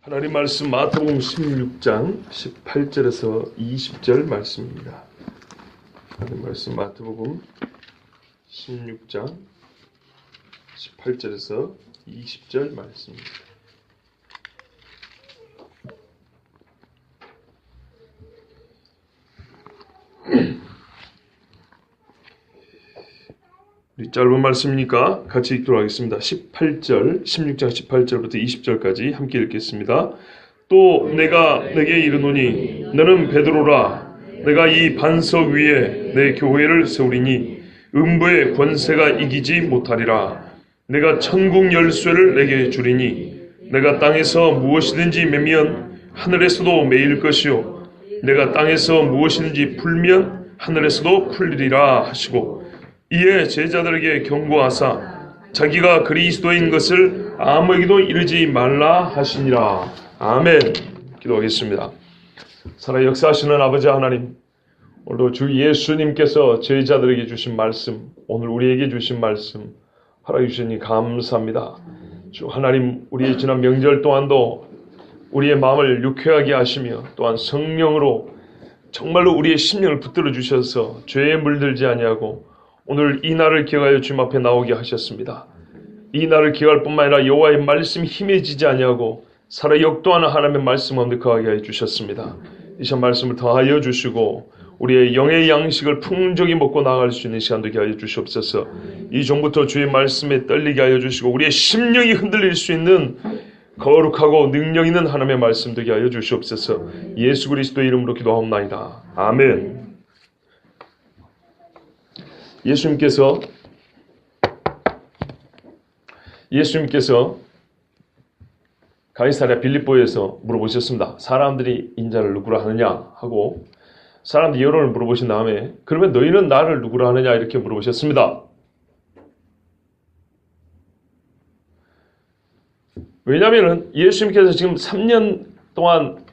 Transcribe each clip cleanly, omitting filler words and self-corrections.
하나님 말씀 마태복음 16장 18절에서 20절 말씀입니다. 하나님 말씀 마태복음 16장 18절에서 20절 말씀입니다. 우리 짧은 말씀이니까 같이 읽도록 하겠습니다. 16장 18절부터 20절까지 함께 읽겠습니다. 또 내가 네게 이르노니 너는 베드로라. 내가 이 반석 위에 내 교회를 세우리니 음부의 권세가 이기지 못하리라. 내가 천국 열쇠를 내게 주리니 내가 땅에서 무엇이든지 매면 하늘에서도 매일 것이요 내가 땅에서 무엇이든지 풀면 하늘에서도 풀리리라 하시고, 이에 제자들에게 경고하사 자기가 그리스도인 것을 아무에게도 이르지 말라 하시니라. 아멘. 기도하겠습니다. 살아 역사하시는 아버지 하나님, 오늘도 주 예수님께서 제자들에게 주신 말씀, 오늘 우리에게 주신 말씀 허락해 주시니 감사합니다. 주 하나님, 우리의 지난 명절 동안도 우리의 마음을 유쾌하게 하시며 또한 성령으로 정말로 우리의 심령을 붙들어 주셔서 죄에 물들지 아니하고 오늘 이 날을 기억하여 주님 앞에 나오게 하셨습니다. 이 날을 기억할 뿐만 아니라 여호와의 말씀이 힘해지지 아니하고 살아 역도하는 하나님의 말씀 가운데 거하게 해 주셨습니다. 이 시간 말씀을 더하여 주시고 우리의 영의 양식을 풍족히 먹고 나아갈 수 있는 시간 되게 하여 주시옵소서. 이 종부터 주의 말씀에 떨리게 하여 주시고 우리의 심령이 흔들릴 수 있는 거룩하고 능력 있는 하나님의 말씀 되게 하여 주시옵소서. 예수 그리스도의 이름으로 기도하옵나이다. 아멘. 예수님께서 가이사랴 빌립보에서 물어보셨습니다. 사람들이 인자를 누구라 하느냐 하고 사람들이 여론을 물어보신 다음에 그러면 너희는 나를 누구라 하느냐 이렇게 물어보셨습니다. 왜냐하면 예수님께서 지금 3년 동안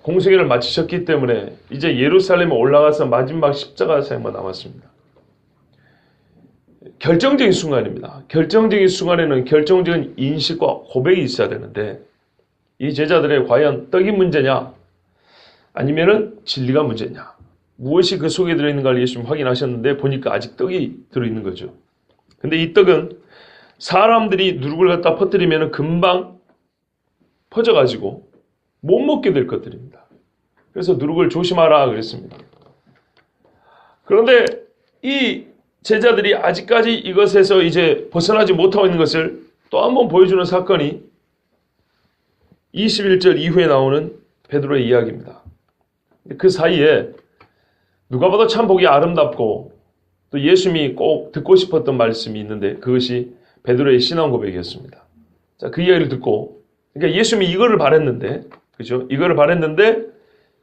공생애를 마치셨기 때문에 이제 예루살렘에 올라가서 마지막 십자가 사역만 남았습니다. 결정적인 순간입니다. 결정적인 순간에는 결정적인 인식과 고백이 있어야 되는데 이 제자들의 과연 떡이 문제냐 아니면은 진리가 문제냐, 무엇이 그 속에 들어있는가를 예수님 확인하셨는데 보니까 아직 떡이 들어있는 거죠. 근데 이 떡은 사람들이 누룩을 갖다 퍼뜨리면 금방 퍼져가지고 못 먹게 될 것들입니다. 그래서 누룩을 조심하라 그랬습니다. 그런데 이 제자들이 아직까지 이것에서 이제 벗어나지 못하고 있는 것을 또 한 번 보여주는 사건이 21절 이후에 나오는 베드로의 이야기입니다. 그 사이에 누가 봐도 참 보기 아름답고 또 예수님이 꼭 듣고 싶었던 말씀이 있는데 그것이 베드로의 신앙 고백이었습니다. 자, 그 이야기를 듣고, 그러니까 예수님이 이거를 바랬는데, 그죠? 이거를 바랬는데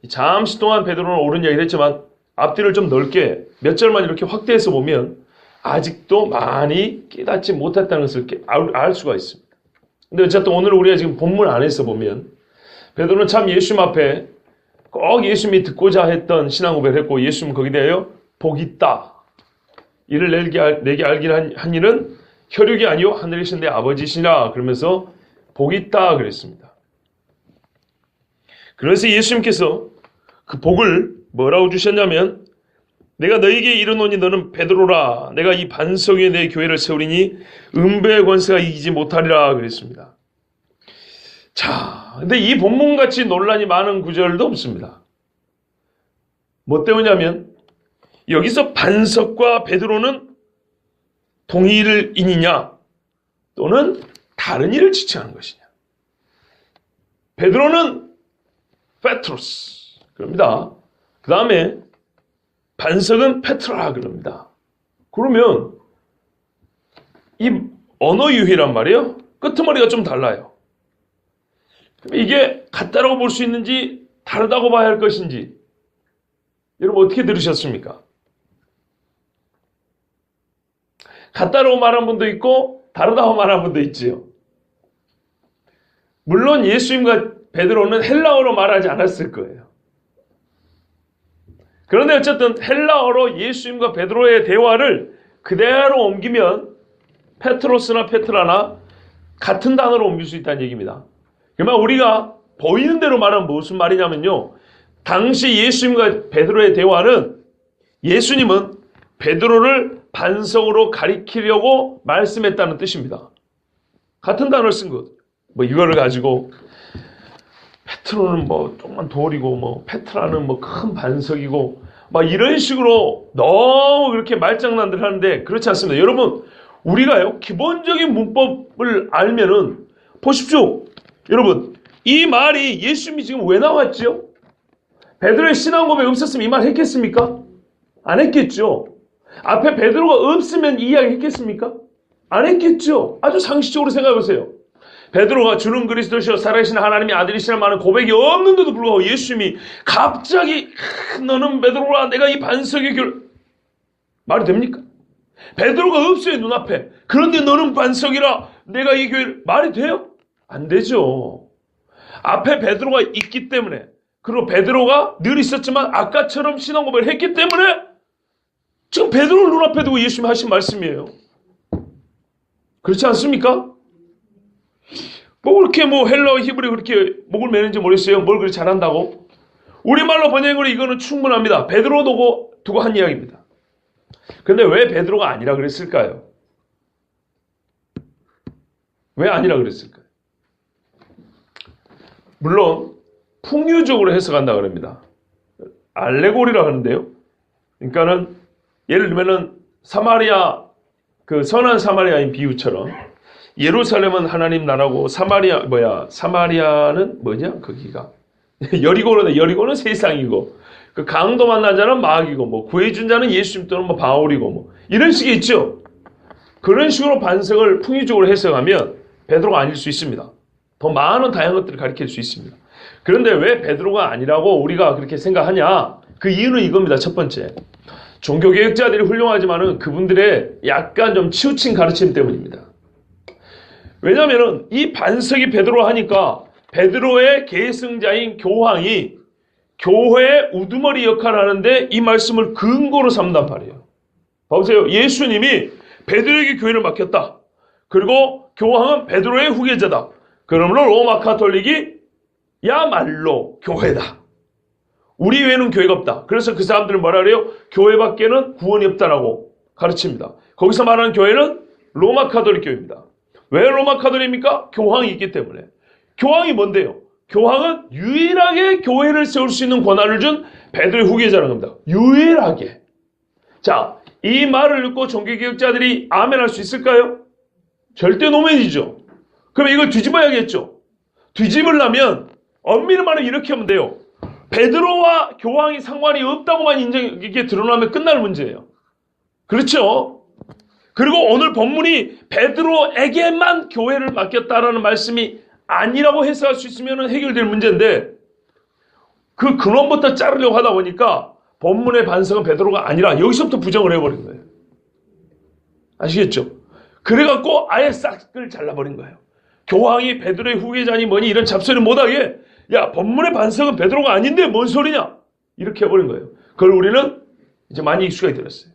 잠시 동안 베드로는 옳은 이야기를 했지만 앞뒤를 좀 넓게 몇 절만 이렇게 확대해서 보면 아직도 많이 깨닫지 못했다는 것을 알 수가 있습니다. 근데 어쨌든 오늘 우리가 지금 본문 안에서 보면 베드로는 참 예수님 앞에 꼭 예수님이 듣고자 했던 신앙 고백을 했고 예수님은 거기에 대하여 복 있다. 이를 내게 알긴 한 일은 혈육이 아니요 하늘에 계신 내 아버지시라 그러면서 복 있다 그랬습니다. 그래서 예수님께서 그 복을 뭐라고 주셨냐면 내가 너에게 이르노니 너는 베드로라. 내가 이 반석 위에 내 교회를 세우리니 음부의 권세가 이기지 못하리라 그랬습니다. 자, 근데 이 본문같이 논란이 많은 구절도 없습니다. 뭐 때문이냐면 여기서 반석과 베드로는 동일 인이냐 또는 다른 일을 지칭하는 것이냐. 베드로는 페트로스 그럽니다. 그 다음에 반석은 페트라 그럽니다. 그러면 이 언어 유희란 말이에요. 끄트머리가 좀 달라요. 이게 같다라고 볼 수 있는지 다르다고 봐야 할 것인지 여러분 어떻게 들으셨습니까? 같다라고 말한 분도 있고 다르다고 말한 분도 있지요. 물론 예수님과 베드로는 헬라어로 말하지 않았을 거예요. 그런데 어쨌든 헬라어로 예수님과 베드로의 대화를 그대로 옮기면 페트로스나 페트라나 같은 단어로 옮길 수 있다는 얘기입니다. 그러면 우리가 보이는 대로 말하면 무슨 말이냐면요. 당시 예수님과 베드로의 대화는 예수님은 베드로를 반석으로 가리키려고 말씀했다는 뜻입니다. 같은 단어를 쓴 것. 뭐 이거를 가지고 페트로는 뭐 조그만 돌이고 뭐 페트라는 뭐 큰 반석이고 막 이런 식으로 너무 그렇게 말장난들 하는데 그렇지 않습니다. 여러분 우리가요 기본적인 문법을 알면은 보십시오. 여러분 이 말이 예수님이 지금 왜 나왔죠? 베드로의 신앙 고백 없었으면 이 말 했겠습니까? 안 했겠죠. 앞에 베드로가 없으면 이 이야기 했겠습니까? 안 했겠죠. 아주 상식적으로 생각해 보세요. 베드로가 주는 그리스도시요 살아계신 하나님의 아들이시라는 말은 고백이 없는데도 불구하고 예수님이 갑자기 너는 베드로라 내가 이 반석의 결 말이 됩니까? 베드로가 없어요 눈앞에. 그런데 너는 반석이라 내가 이 교회를 말이 돼요? 안 되죠. 앞에 베드로가 있기 때문에 그리고 베드로가 늘 있었지만 아까처럼 신앙 고백을 했기 때문에 지금 베드로를 눈앞에 두고 예수님이 하신 말씀이에요. 그렇지 않습니까? 뭐 그렇게 뭐 헬라어 히브리 그렇게 목을 매는지 모르겠어요. 뭘 그렇게 잘한다고? 우리말로 번역으로 이거는 충분합니다. 베드로 두고 한 이야기입니다. 근데 왜 베드로가 아니라 그랬을까요? 왜 아니라 그랬을까요? 물론 풍유적으로 해석한다 그럽니다. 알레고리라 하는데요. 그러니까는 예를 들면은 사마리아 그 선한 사마리아인 비유처럼 예루살렘은 하나님 나라고 사마리아는 뭐냐 거기가 여리고는 세상이고 그 강도 만난 자는 마귀고 뭐 구해준 자는 예수님 또는 뭐 바울이고 뭐 이런 식이 있죠. 그런 식으로 반석을 풍유적으로 해석하면 베드로가 아닐 수 있습니다. 더 많은 다양한 것들을 가리킬 수 있습니다. 그런데 왜 베드로가 아니라고 우리가 그렇게 생각하냐? 그 이유는 이겁니다. 첫 번째. 종교개혁자들이 훌륭하지만은 그분들의 약간 좀 치우친 가르침 때문입니다. 왜냐하면은 이 반석이 베드로 하니까 베드로의 계승자인 교황이 교회의 우두머리 역할을 하는데 이 말씀을 근거로 삼단 말이에요. 봐보세요. 예수님이 베드로에게 교회를 맡겼다. 그리고 교황은 베드로의 후계자다. 그러므로 로마 가톨릭이 야말로 교회다. 우리 외에는 교회가 없다. 그래서 그 사람들은 뭐라 그래요? 교회밖에는 구원이 없다라고 가르칩니다. 거기서 말하는 교회는 로마 가톨릭 교회입니다. 왜 로마 가톨릭입니까? 교황이 있기 때문에. 교황이 뭔데요? 교황은 유일하게 교회를 세울 수 있는 권한을 준 베드로의 후계자라는 겁니다. 유일하게. 자, 이 말을 듣고 종교개혁자들이 아멘할 수 있을까요? 절대 노멘이죠. 그럼 이걸 뒤집어야겠죠. 뒤집으려면 엄밀히 말하면 이렇게 하면 돼요. 베드로와 교황이 상관이 없다고만 이게 드러나면 끝날 문제예요. 그렇죠? 그리고 오늘 본문이 베드로에게만 교회를 맡겼다라는 말씀이 아니라고 해석할 수 있으면 해결될 문제인데 그 근원부터 자르려고 하다 보니까 본문의 반석은 베드로가 아니라 여기서부터 부정을 해버린 거예요. 아시겠죠? 그래갖고 아예 싹을 잘라버린 거예요. 교황이 베드로의 후계자니 뭐니 이런 잡소리 못하게 야 본문의 반석은 베드로가 아닌데 뭔 소리냐 이렇게 해버린 거예요. 그걸 우리는 이제 많이 익숙하게 들었어요.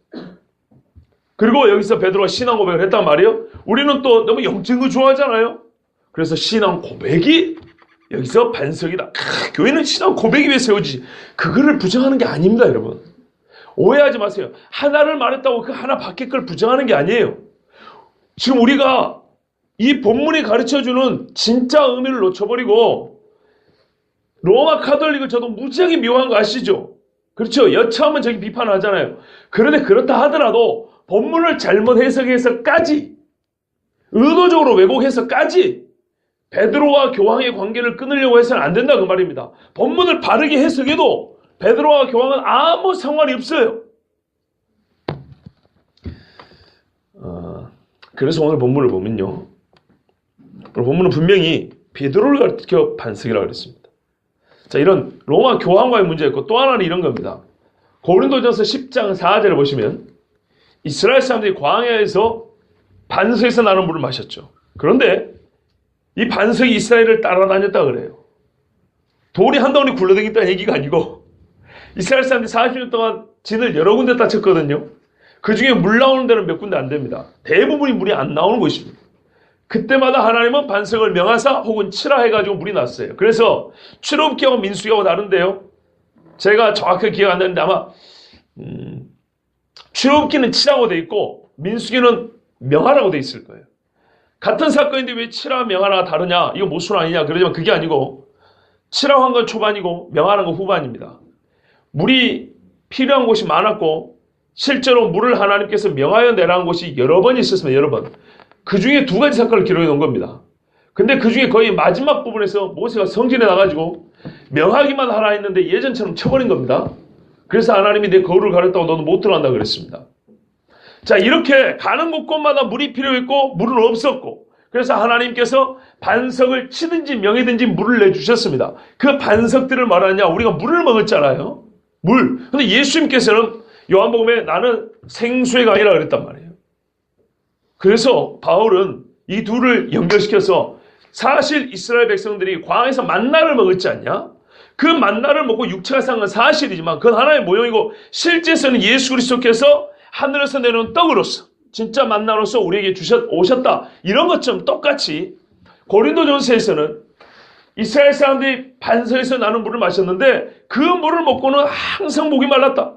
그리고 여기서 베드로가 신앙 고백을 했단 말이에요. 우리는 또 너무 영적인 거 좋아하잖아요. 그래서 신앙 고백이 여기서 반석이다. 교회는 신앙 고백이 왜 세워지지? 그거를 부정하는 게 아닙니다, 여러분. 오해하지 마세요. 하나를 말했다고 그 하나 밖에 걸 부정하는 게 아니에요. 지금 우리가 이 본문이 가르쳐주는 진짜 의미를 놓쳐버리고 로마 카톨릭을 저도 무지하게 미워한 거 아시죠? 그렇죠? 여차하면 저기 비판하잖아요. 그런데 그렇다 하더라도 본문을 잘못 해석해서까지 의도적으로 왜곡해서까지 베드로와 교황의 관계를 끊으려고 해서는 안 된다 그 말입니다. 본문을 바르게 해석해도 베드로와 교황은 아무 상관이 없어요. 그래서 오늘 본문을 보면요. 오늘 본문은 분명히 베드로를 가르쳐 반석이라고 그랬습니다. 자, 이런 로마 교황과의 문제가 있고 또 하나는 이런 겁니다. 고린도전서 10장 4절을 보시면 이스라엘 사람들이 광야에서 반석에서 나는 물을 마셨죠. 그런데 이 반석이 이스라엘을 따라다녔다 그래요. 돌이 한 덩어리 굴러다녔다는 얘기가 아니고 이스라엘 사람들이 40년 동안 진을 여러 군데 따쳤거든요. 그 중에 물 나오는 데는 몇 군데 안 됩니다. 대부분이 물이 안 나오는 곳입니다. 그때마다 하나님은 반석을 명하사 혹은 치라 해가지고 물이 났어요. 그래서 출애굽기하고 민수기하고 다른데요. 제가 정확하게 기억 안 나는데 아마 출애굽기는 치라고 돼 있고 민수기는 명하라고 돼 있을 거예요. 같은 사건인데 왜 치라 명하라가 다르냐? 이거 모순 아니냐? 그러지만 그게 아니고 치라고 한 건 초반이고 명하라는 건 후반입니다. 물이 필요한 곳이 많았고 실제로 물을 하나님께서 명하여 내라는 곳이 여러 번 있었습니다. 여러 번. 그 중에 두 가지 사건을 기록해 놓은 겁니다. 근데 그 중에 거의 마지막 부분에서 모세가 성전에 나가지고 명하기만 하라 했는데 예전처럼 쳐버린 겁니다. 그래서 하나님이 내 거울을 가렸다고 너는 못 들어간다 그랬습니다. 자, 이렇게 가는 곳곳마다 물이 필요했고 물은 없었고 그래서 하나님께서 반석을 치든지 명이든지 물을 내주셨습니다. 그 반석들을 말하냐? 우리가 물을 먹었잖아요. 물. 근데 예수님께서는 요한복음에 나는 생수의 강이라 그랬단 말이에요. 그래서 바울은 이 둘을 연결시켜서 사실 이스라엘 백성들이 광야에서 만나를 먹었지 않냐? 그 만나를 먹고 육체가 산 건 사실이지만 그건 하나의 모형이고 실제에서는 예수 그리스도께서 하늘에서 내려온 떡으로서 진짜 만나로서 우리에게 오셨다. 이런 것처럼 똑같이 고린도전서에서는 이스라엘 사람들이 반석에서 나는 물을 마셨는데 그 물을 먹고는 항상 목이 말랐다.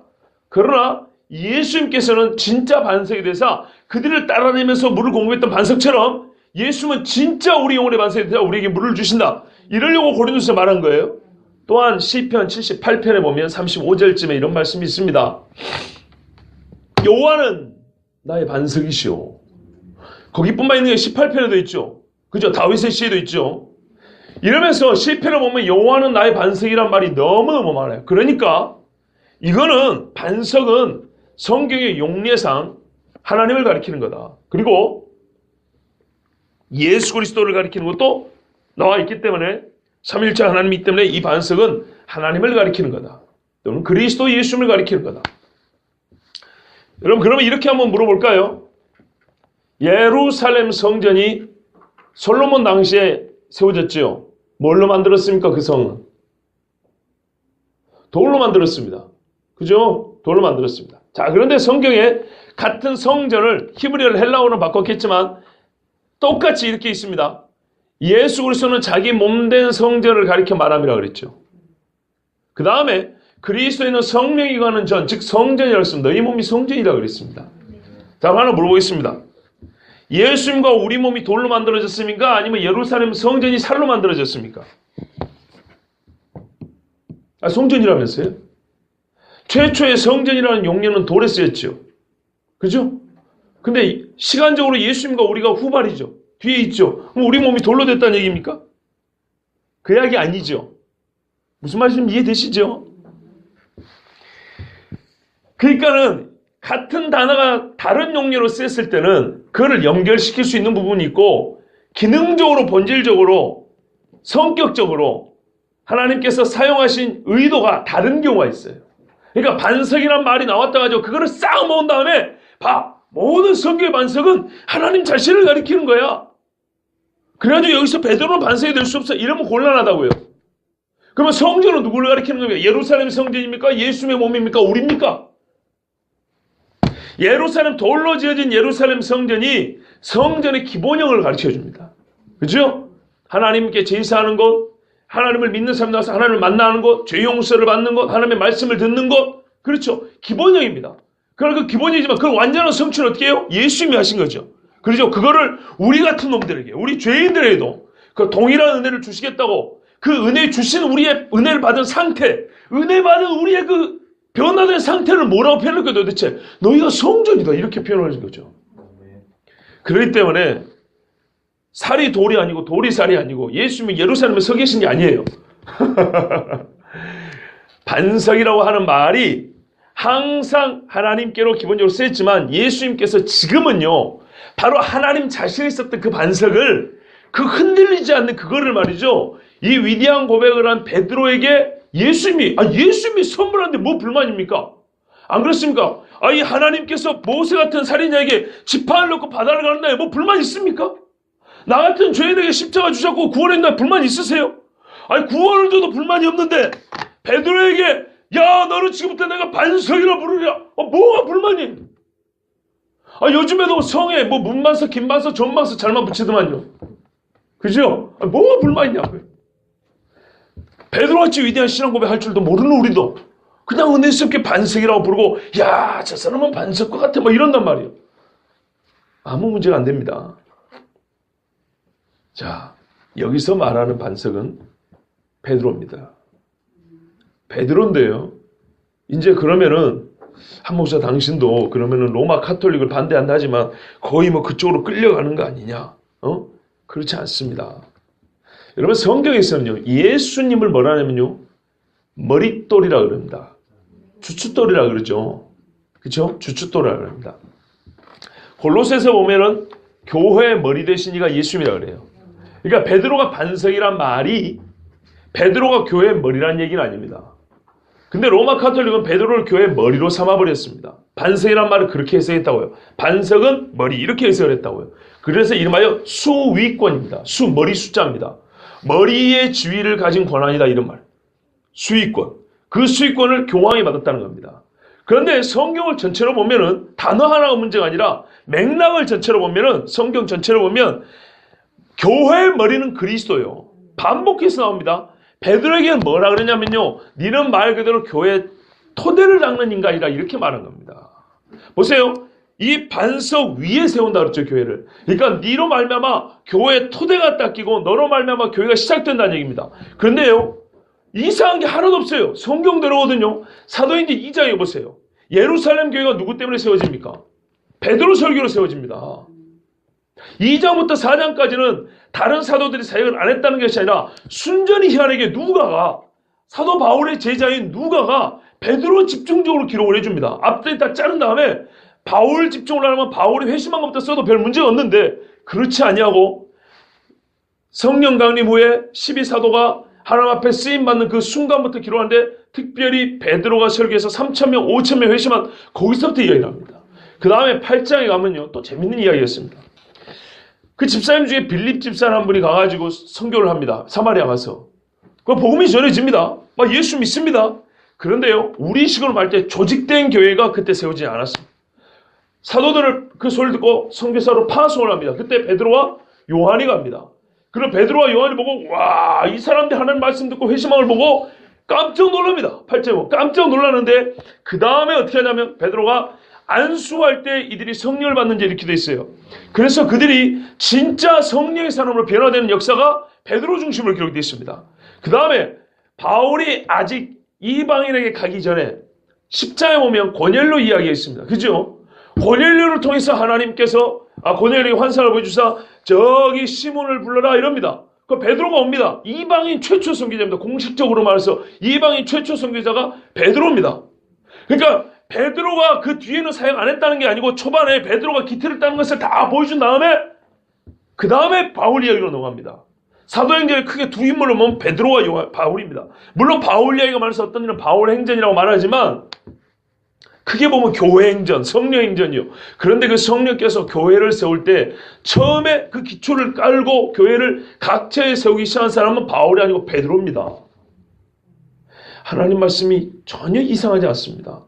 그러나 예수님께서는 진짜 반석이 되사 그들을 따라내면서 물을 공급했던 반석처럼 예수님은 진짜 우리 영혼의 반석이 되사 우리에게 물을 주신다. 이러려고 고린도서에 말한 거예요. 또한 시편 78편에 보면 35절쯤에 이런 말씀이 있습니다. 여호와는 나의 반석이시오. 거기뿐만 있는 게 18편에도 있죠. 그죠? 다윗의 시에도 있죠. 이러면서 시편을 보면 여호와는 나의 반석이란 말이 너무너무 많아요. 그러니까 이거는 반석은 성경의 용례상 하나님을 가리키는 거다. 그리고 예수 그리스도를 가리키는 것도 나와 있기 때문에 삼위일체 하나님이기 때문에 이 반석은 하나님을 가리키는 거다. 또는 그리스도 예수님을 가리키는 거다. 여러분 그러면 이렇게 한번 물어볼까요? 예루살렘 성전이 솔로몬 당시에 세워졌지요. 뭘로 만들었습니까? 그 성은? 돌로 만들었습니다. 그죠? 돌로 만들었습니다. 자, 그런데 성경에 같은 성전을 히브리어를 헬라어로 바꿨겠지만 똑같이 이렇게 있습니다. 예수 그리스도는 자기 몸된 성전을 가리켜 말함이라 그랬죠. 그 다음에 그리스도에는 성령이 가는 전, 즉 성전이라고 했습니다. 너희 몸이 성전이라고 그랬습니다. 자, 하나 물어보겠습니다. 예수님과 우리 몸이 돌로 만들어졌습니까? 아니면 예루살렘 성전이 살로 만들어졌습니까? 성전이라면서요? 최초의 성전이라는 용례는 돌에 쓰였죠. 그죠? 근데 시간적으로 예수님과 우리가 후발이죠. 뒤에 있죠. 그럼 우리 몸이 돌로 됐다는 얘기입니까? 그 이야기 아니죠. 무슨 말씀인지 이해되시죠? 그러니까는 같은 단어가 다른 용례로 쓰였을 때는 그거를 연결시킬 수 있는 부분이 있고 기능적으로 본질적으로 성격적으로 하나님께서 사용하신 의도가 다른 경우가 있어요. 그러니까 반석이란 말이 나왔다 가지고 그거를 싹 모은 다음에 봐, 모든 성경의 반석은 하나님 자신을 가리키는 거야. 그래가지고 여기서 베드로는 반석이 될 수 없어. 이러면 곤란하다고요. 그러면 성전은 누구를 가리키는 겁니까? 예루살렘 성전입니까? 예수님의 몸입니까? 우리입니까? 예루살렘 돌로 지어진 예루살렘 성전이 성전의 기본형을 가르쳐줍니다. 그죠? 하나님께 제사하는 것, 하나님을 믿는 사람 나와서 하나님을 만나는 것, 죄 용서를 받는 것, 하나님의 말씀을 듣는 것, 그렇죠? 기본형입니다. 그러나 그 기본이지만 그걸 완전한 성취는 어떻게 해요? 예수님이 하신 거죠. 그렇죠? 그거를 우리 같은 놈들에게, 우리 죄인들에게도 그 동일한 은혜를 주시겠다고 그 은혜 주신 우리의 은혜를 받은 상태, 은혜 받은 우리의 그 변화된 상태를 뭐라고 표현할까요? 도대체 너희가 성전이다 이렇게 표현하는 거죠. 그렇기 때문에 살이 돌이 아니고 돌이 살이 아니고 예수님이 예루살렘에 서 계신 게 아니에요. 반석이라고 하는 말이 항상 하나님께로 기본적으로 쓰였지만 예수님께서 지금은요 바로 하나님 자신이 있었던 그 반석을 그 흔들리지 않는 그거를 말이죠. 이 위대한 고백을 한 베드로에게 예수님이 선물하는데 뭐 불만입니까? 안 그렇습니까? 이 하나님께서 모세 같은 살인자에게 지팡이를 놓고 바다를 가는데 뭐 불만 있습니까? 나 같은 죄인에게 십자가 주셨고 구원했는데 불만 있으세요? 구원을 줘도 불만이 없는데 베드로에게 야 너는 지금부터 내가 반석이라 부르랴. 뭐가 불만이? 요즘에도 성에 뭐 문만서, 김만서, 전만서 잘만 붙이더만요. 그죠? 뭐가 불만이냐고요. 베드로같이 위대한 신앙 고백할 줄도 모르는 우리도 그냥 은혜스럽게 반석이라고 부르고, 야, 저 사람은 반석과 같아, 뭐 이런단 말이에요. 아무 문제가 안 됩니다. 자, 여기서 말하는 반석은 베드로입니다. 베드로인데요. 이제 그러면은 한 목사 당신도 그러면은 로마 카톨릭을 반대한다 하지만 거의 뭐 그쪽으로 끌려가는 거 아니냐? 그렇지 않습니다. 여러분 성경에서는요, 예수님을 뭐라 하냐면요, 머릿돌이라 그럽니다. 주춧돌이라 그러죠. 그렇죠? 주춧돌이라 그럽니다. 골로새서 보면은 교회의 머리 되신 이가 예수님이라 그래요. 그러니까 베드로가 반석이란 말이 베드로가 교회의 머리란 얘기는 아닙니다. 근데 로마 카톨릭은 베드로를 교회의 머리로 삼아버렸습니다. 반석이란 말을 그렇게 해석했다고요. 반석은 머리, 이렇게 해석을 했다고요. 그래서 이름하여 수위권입니다. 머리 숫자입니다. 머리의 지위를 가진 권한이다, 이런 말. 수위권. 그 수위권을 교황이 받았다는 겁니다. 그런데 성경을 전체로 보면은 단어 하나가 문제가 아니라 맥락을 전체로 보면은, 성경 전체로 보면 교회의 머리는 그리스도요. 반복해서 나옵니다. 베드로에게는 뭐라 그러냐면요, 니는 말 그대로 교회 토대를 닦는 인간이라, 이렇게 말한 겁니다. 보세요. 이 반석 위에 세운다 그랬죠, 교회를. 그러니까 니로 말미암아 교회 토대가 닦이고 너로 말미암아 교회가 시작된다는 얘기입니다. 그런데요, 이상한 게 하나도 없어요. 성경대로거든요. 사도행전 2장에 보세요. 예루살렘 교회가 누구 때문에 세워집니까? 베드로 설교로 세워집니다. 2장부터 4장까지는 다른 사도들이 사역을 안 했다는 것이 아니라 순전히 희한하게 누가가, 사도 바울의 제자인 누가가 베드로 집중적으로 기록을 해줍니다. 앞뒤 다 자른 다음에 바울 집중을 하면 바울이 회심한 것부터 써도 별 문제가 없는데, 그렇지 아니하고 성령 강림 후에 12사도가 하나님 앞에 쓰임받는 그 순간부터 기록하는데, 특별히 베드로가 설교해서 3,000명, 5,000명 회심한, 거기서부터 이야기를 합니다. 그 다음에 8장에 가면요, 또 재밌는 이야기였습니다. 그 집사님 중에 빌립 집사님 한 분이 가가지고 선교를 합니다. 사마리아 가서. 그 복음이 전해집니다. 막 예수 믿습니다. 그런데요, 우리 식으로 말 때 조직된 교회가 그때 세워지지 않았습니다. 사도들을 그 소리를 듣고 선교사로 파송을 합니다. 그때 베드로와 요한이 갑니다. 그리고 베드로와 요한이 보고, 와, 이 사람들 하나님 말씀 듣고 회심함을 보고 깜짝 놀랍니다. 8절 깜짝 놀라는데, 그 다음에 어떻게 하냐면 베드로가 안수할 때 이들이 성령을 받는지 이렇게 돼 있어요. 그래서 그들이 진짜 성령의 사람으로 변화되는 역사가 베드로 중심으로 기록되어 있습니다. 그 다음에 바울이 아직 이방인에게 가기 전에 10장에 보면 고넬료 이야기가 있습니다. 그죠? 고넬료를 통해서 하나님께서 고넬료에게 환상을 보여주사 저기 시몬을 불러라 이럽니다. 그 베드로가 옵니다. 이방인 최초 선교자입니다. 공식적으로 말해서 이방인 최초 선교자가 베드로입니다. 그러니까 베드로가 그 뒤에는 사역 안 했다는 게 아니고 초반에 베드로가 기틀을 따는 것을 다 보여준 다음에 그 다음에 바울 이야기로 넘어갑니다. 사도행전에 크게 두 인물로 보면 베드로와 바울입니다. 물론 바울 이야기가 많아서 어떤 일은 바울 행전이라고 말하지만 크게 보면 교회 행전, 성령 행전이요. 그런데 그 성령께서 교회를 세울 때 처음에 그 기초를 깔고 교회를 각처에 세우기 시작한 사람은 바울이 아니고 베드로입니다. 하나님 말씀이 전혀 이상하지 않습니다.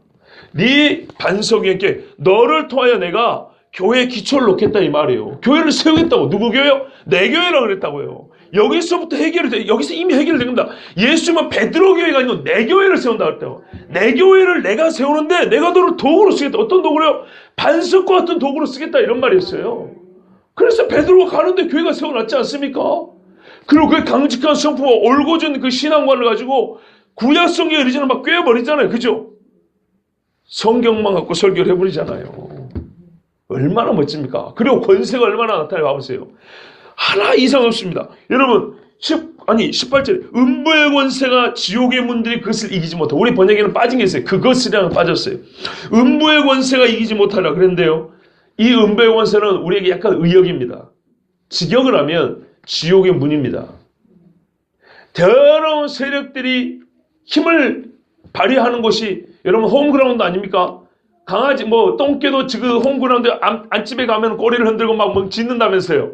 네 반석에게 너를 통하여 내가 교회의 기초를 놓겠다 이 말이에요. 교회를 세우겠다고. 누구 교회요? 내 교회라고 그랬다고요. 여기서부터 해결이 돼. 여기서 이미 해결이 됩니다. 예수님은 베드로 교회가 아니고 내 교회를 세운다 그랬다고. 내 교회를 내가 세우는데 내가 너를 도구로 쓰겠다. 어떤 도구로요? 반석과 같은 도구로 쓰겠다 이런 말이었어요. 그래서 베드로가 가는데 교회가 세워놨지 않습니까? 그리고 그 강직한 성품과 올곧은 그 신앙관을 가지고 구약 성경의 리전을 막 꿰어버리잖아요. 그죠? 성경만 갖고 설교를 해버리잖아요. 얼마나 멋집니까? 그리고 권세가 얼마나 나타나요? 봐보세요. 하나 이상 없습니다. 여러분 18절에 음부의 권세가 지옥의 문들이 그것을 이기지 못하고, 우리 번역에는 빠진 게 있어요. 그것이랑 빠졌어요. 음부의 권세가 이기지 못하라 그랬는데요, 이 음부의 권세는 우리에게 약간 의역입니다. 직역을 하면 지옥의 문입니다. 더러운 세력들이 힘을 발휘하는 곳이 여러분 홈그라운드 아닙니까? 강아지 똥개도 지금 홈그라운드 안집에 가면 꼬리를 흔들고 막 짖는다면서요.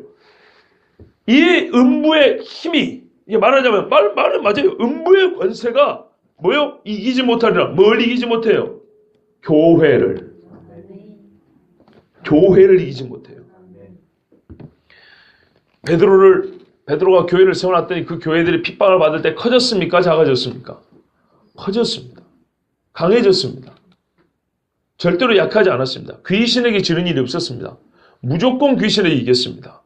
이 음부의 힘이, 이게 말하자면 말은 맞아요. 음부의 권세가 뭐요? 이기지 못하리라. 뭘 이기지 못해요? 교회를. 교회를 이기지 못해요. 베드로가 교회를 세워놨더니 그 교회들이 핍박을 받을 때 커졌습니까? 작아졌습니까? 커졌습니다. 강해졌습니다. 절대로 약하지 않았습니다. 귀신에게 지는 일이 없었습니다. 무조건 귀신에 이겼습니다.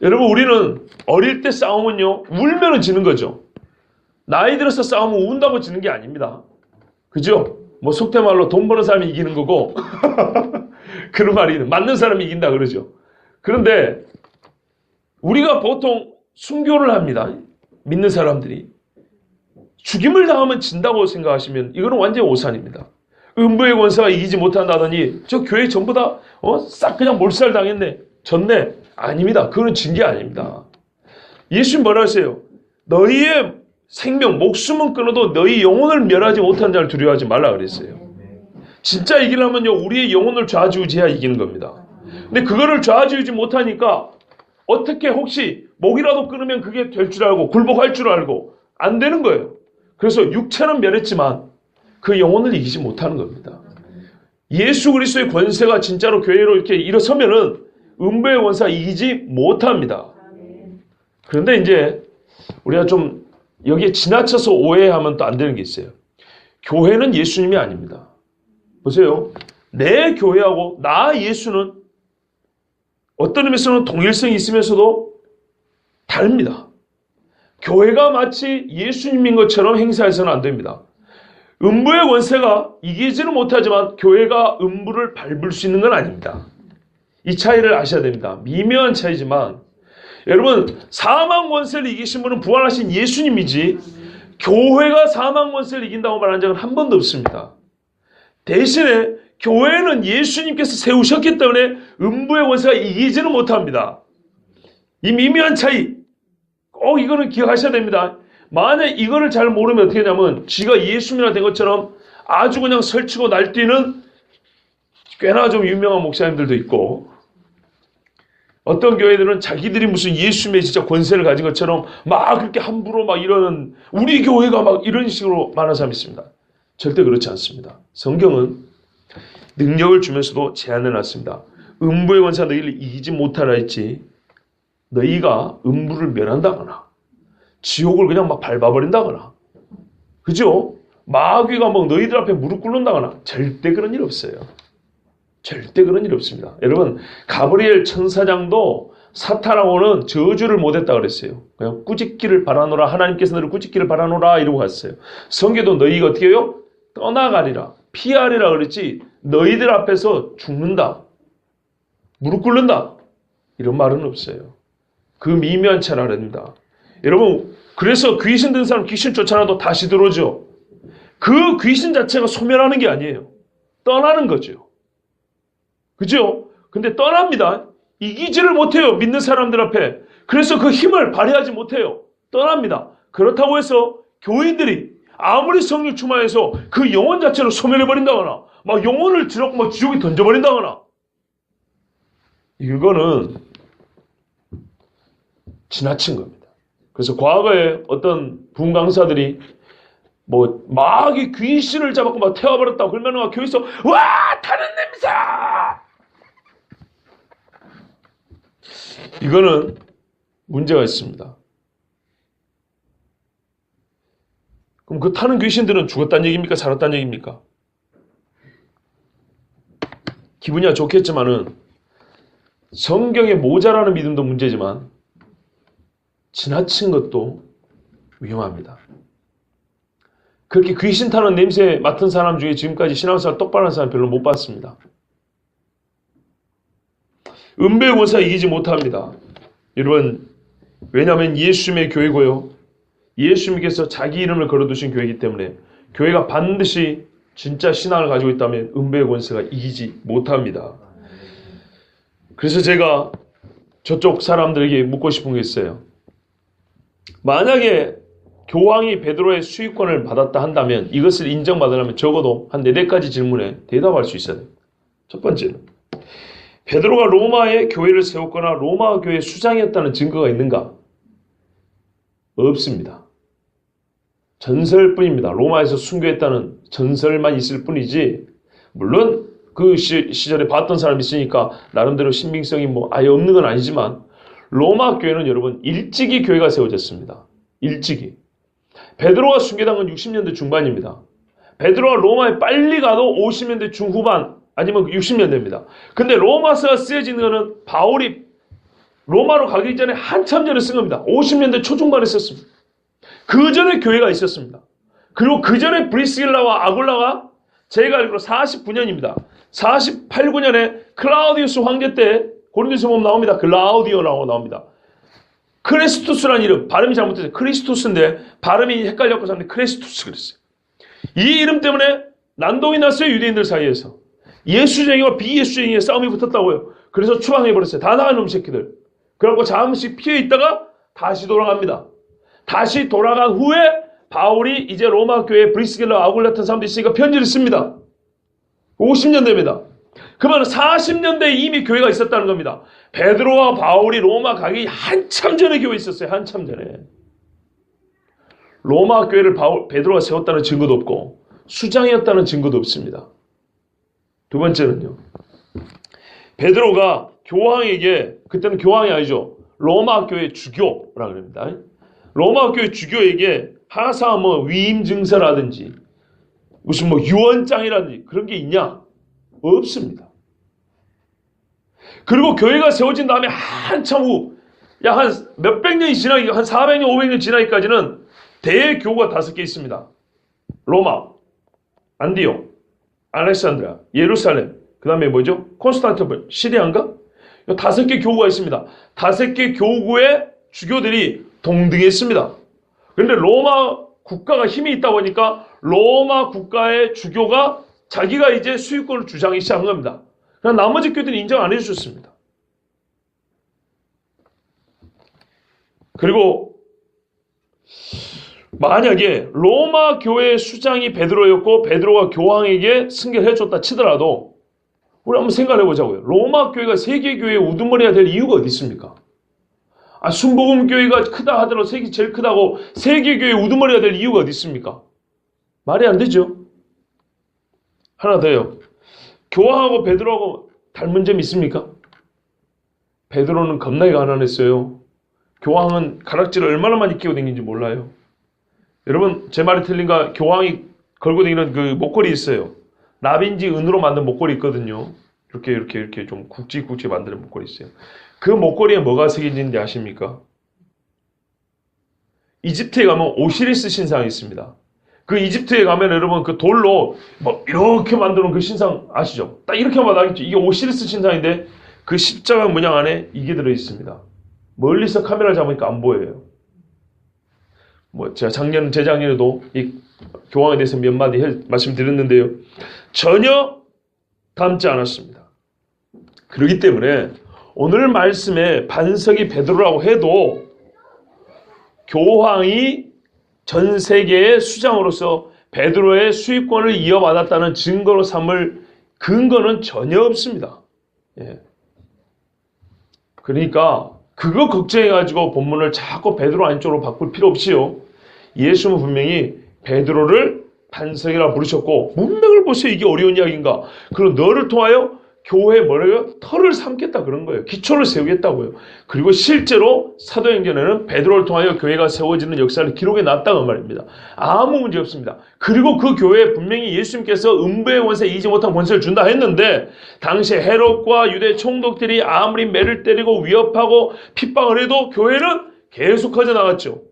여러분, 우리는 어릴 때 싸움은요, 울면은 지는 거죠. 나이 들어서 싸우면 운다고 지는 게 아닙니다. 그죠? 뭐 속된 말로 돈 버는 사람이 이기는 거고 그런 말이 있는, 맞는 사람이 이긴다 그러죠. 그런데 우리가 보통 순교를 합니다. 믿는 사람들이. 죽임을 당하면 진다고 생각하시면 이거는 완전히 오산입니다. 음부의 권세가 이기지 못한다더니 저 교회 전부 다 싹 그냥 몰살 당했네, 졌네. 아닙니다. 그건 진 게 아닙니다. 예수님 뭐라 하세요? 너희의 생명, 목숨은 끊어도 너희 영혼을 멸하지 못한 자를 두려워하지 말라 그랬어요. 진짜 이기려면요, 우리의 영혼을 좌지우지해야 이기는 겁니다. 근데 그거를 좌지우지 못하니까 어떻게 혹시 목이라도 끊으면 그게 될 줄 알고 굴복할 줄 알고 안 되는 거예요. 그래서 육체는 멸했지만 그 영혼을 이기지 못하는 겁니다. 예수 그리스도의 권세가 진짜로 교회로 이렇게 일어서면은 음부의 권세가 이기지 못합니다. 그런데 이제 우리가 좀 여기에 지나쳐서 오해하면 또 안 되는 게 있어요. 교회는 예수님이 아닙니다. 보세요. 내 교회하고 나 예수는 어떤 의미에서는 동일성이 있으면서도 다릅니다. 교회가 마치 예수님인 것처럼 행사해서는 안 됩니다. 음부의 권세가 이기지는 못하지만 교회가 음부를 밟을 수 있는 건 아닙니다. 이 차이를 아셔야 됩니다. 미묘한 차이지만 여러분, 사망 권세를 이기신 분은 부활하신 예수님이지 교회가 사망 권세를 이긴다고 말한 적은 한 번도 없습니다. 대신에 교회는 예수님께서 세우셨기 때문에 음부의 권세가 이기지는 못합니다. 이 미묘한 차이 꼭 이거는 기억하셔야 됩니다. 만약 이거를 잘 모르면 어떻게 되냐면 지가 예수님이나 된 것처럼 아주 그냥 설치고 날뛰는 꽤나 좀 유명한 목사님들도 있고, 어떤 교회들은 자기들이 무슨 예수님의 진짜 권세를 가진 것처럼 막 그렇게 함부로 막 이러는, 우리 교회가 막 이런 식으로 말하는 사람이 있습니다. 절대 그렇지 않습니다. 성경은 능력을 주면서도 제한해 놨습니다. 음부의 권세가 너희를 이기지 못하라 했지, 너희가 음부를 멸한다거나 지옥을 그냥 막 밟아버린다거나, 그죠? 마귀가 막 너희들 앞에 무릎 꿇는다거나 절대 그런 일 없어요. 절대 그런 일 없습니다. 여러분, 가브리엘 천사장도 사탄하고는 저주를 못했다 그랬어요. 그냥 꾸짖기를 바라노라, 하나님께서 너를 꾸짖기를 바라노라 이러고 갔어요. 성경도 너희가 어떻게 해요? 떠나가리라, 피하리라 그랬지 너희들 앞에서 죽는다, 무릎 꿇는다 이런 말은 없어요. 그 미묘한 차를 알아야 됩니다. 여러분, 그래서 귀신 든 사람 귀신 쫓아나도 다시 들어오죠. 그 귀신 자체가 소멸하는 게 아니에요. 떠나는 거죠. 그죠? 근데 떠납니다. 이기지를 못해요. 믿는 사람들 앞에. 그래서 그 힘을 발휘하지 못해요. 떠납니다. 그렇다고 해서 교인들이 아무리 성령 충만해서 그 영혼 자체를 소멸해버린다거나 막 영혼을 지옥, 막 지옥에 던져버린다거나, 이거는 지나친 겁니다. 그래서 과거에 어떤 분강사들이 막 이 귀신을 잡았고 막 태워버렸다고 그러면 교회에서 와 타는 냄새, 이거는 문제가 있습니다. 그럼 그 타는 귀신들은 죽었다는 얘기입니까? 살았다는 얘기입니까? 기분이야 좋겠지만은 성경에 모자라는 믿음도 문제지만 지나친 것도 위험합니다. 그렇게 귀신 타는 냄새 맡은 사람 중에 지금까지 신앙생활 똑바로 한 사람 별로 못 봤습니다. 음부의 권세가 이기지 못합니다. 여러분, 왜냐하면 예수님의 교회고요, 예수님께서 자기 이름을 걸어두신 교회이기 때문에 교회가 반드시 진짜 신앙을 가지고 있다면 음부의 권세가 이기지 못합니다. 그래서 제가 저쪽 사람들에게 묻고 싶은 게 있어요. 만약에 교황이 베드로의 수익권을 받았다 한다면 이것을 인정받으려면 적어도 한 4가지 질문에 대답할 수 있어야 됩니다. 첫 번째는 베드로가 로마에 교회를 세웠거나 로마 교회 수장이었다는 증거가 있는가? 없습니다. 전설뿐입니다. 로마에서 순교했다는 전설만 있을 뿐이지, 물론 그 시절에 봤던 사람이 있으니까 나름대로 신빙성이 뭐 아예 없는 건 아니지만 로마 교회는 여러분 일찍이 교회가 세워졌습니다. 일찍이. 베드로가 순교한 건 60년대 중반입니다. 베드로가 로마에 빨리 가도 50년대 중후반 아니면 60년대입니다. 근데 로마서가 쓰여진 거는 바울이 로마로 가기 전에 한참 전에 쓴 겁니다. 50년대 초중반에 썼습니다. 그 전에 교회가 있었습니다. 그리고 그 전에 브리스길라와 아굴라가 제가 알기로 49년입니다. 48, 9년에 클라우디우스 황제 때 고린도서 보면 나옵니다. 클라우디오라고 나옵니다. 크레스투스라는 이름, 발음이 잘못됐어요. 크리스투스인데 발음이 헷갈려서 하는데 크레스투스 그랬어요. 이 이름 때문에 난동이 났어요. 유대인들 사이에서. 예수쟁이와 비예수쟁이의 싸움이 붙었다고요. 그래서 추방해버렸어요. 다 나간 놈 새끼들. 그래갖고 잠시 피해 있다가 다시 돌아갑니다. 다시 돌아간 후에 바울이 이제 로마 교회 브리스길라 아굴라 같은 사람들이 있으니까 편지를 씁니다. 50년대입니다. 그러면 40년대에 이미 교회가 있었다는 겁니다. 베드로와 바울이 로마 가기 한참 전에 교회 있었어요. 한참 전에. 로마 교회를 베드로가 세웠다는 증거도 없고 수장이었다는 증거도 없습니다. 두 번째는요. 베드로가 교황에게, 그때는 교황이 아니죠. 로마 교회 주교라고 합니다. 로마 교회 주교에게 항상 뭐 위임 증서라든지 무슨 뭐 유언장이라든지 그런 게 있냐? 없습니다. 그리고 교회가 세워진 다음에 한참 후, 약 한 몇백 년이 지나기, 한 400년, 500년 지나기까지는 대교가 5개 있습니다. 로마, 안디옥, 알렉산드리아, 예루살렘, 그 다음에 뭐죠? 콘스탄티노플, 시리아인가? 5개 교구가 있습니다. 5개 교구의 주교들이 동등했습니다. 그런데 로마 국가가 힘이 있다 보니까 로마 국가의 주교가 자기가 이제 수유권을 주장하기 시작한 겁니다. 그러나 나머지 교회들이 인정 안 해주셨습니다. 그리고 만약에 로마 교회의 수장이 베드로였고 베드로가 교황에게 승계를 해줬다 치더라도 우리 한번 생각해 보자고요. 로마 교회가 세계 교회의 우두머리가 될 이유가 어디 있습니까? 순복음 교회가 크다 하더라도 세계 제일 크다고 세계 교회의 우두머리가 될 이유가 어디 있습니까? 말이 안 되죠. 하나 더요. 교황하고 베드로하고 닮은 점이 있습니까? 베드로는 겁나게 가난했어요. 교황은 가락지를 얼마나 많이 끼고 다니는지 몰라요. 여러분 제 말이 틀린가? 교황이 걸고 다니는 그 목걸이 있어요. 나빈지 은으로 만든 목걸이 있거든요. 이렇게 좀 굵직굵직 만드는 목걸이 있어요. 그 목걸이에 뭐가 새겨져 있는지 아십니까? 이집트에 가면 오시리스 신상이 있습니다. 그 이집트에 가면 여러분 그 돌로 뭐 이렇게 만드는 그 신상 아시죠? 딱 이렇게 하면 알겠죠? 이게 오시리스 신상인데 그 십자가 문양 안에 이게 들어있습니다. 멀리서 카메라 잡으니까 안 보여요. 뭐 제가 재작년에도 이 교황에 대해서 몇 마디 말씀드렸는데요. 전혀 닮지 않았습니다. 그렇기 때문에 오늘 말씀에 반석이 베드로라고 해도 교황이 전 세계의 수장으로서 베드로의 수익권을 이어받았다는 증거로 삼을 근거는 전혀 없습니다. 예. 그러니까 그거 걱정해가지고 본문을 자꾸 베드로 안쪽으로 바꿀 필요 없이요. 예수는 분명히 베드로를 반석이라 부르셨고 문맥을 보세요. 이게 어려운 이야기인가? 그리고 너를 통하여 교회에 뭐래요? 터를 삼겠다 그런 거예요. 기초를 세우겠다고요. 그리고 실제로 사도행전에는 베드로를 통하여 교회가 세워지는 역사를 기록해 놨다고 말입니다. 아무 문제 없습니다. 그리고 그 교회에 분명히 예수님께서 음부의 권세 이기지 못한 권세를 준다 했는데 당시 헤롯과 유대 총독들이 아무리 매를 때리고 위협하고 핍박을 해도 교회는 계속 커져나갔죠.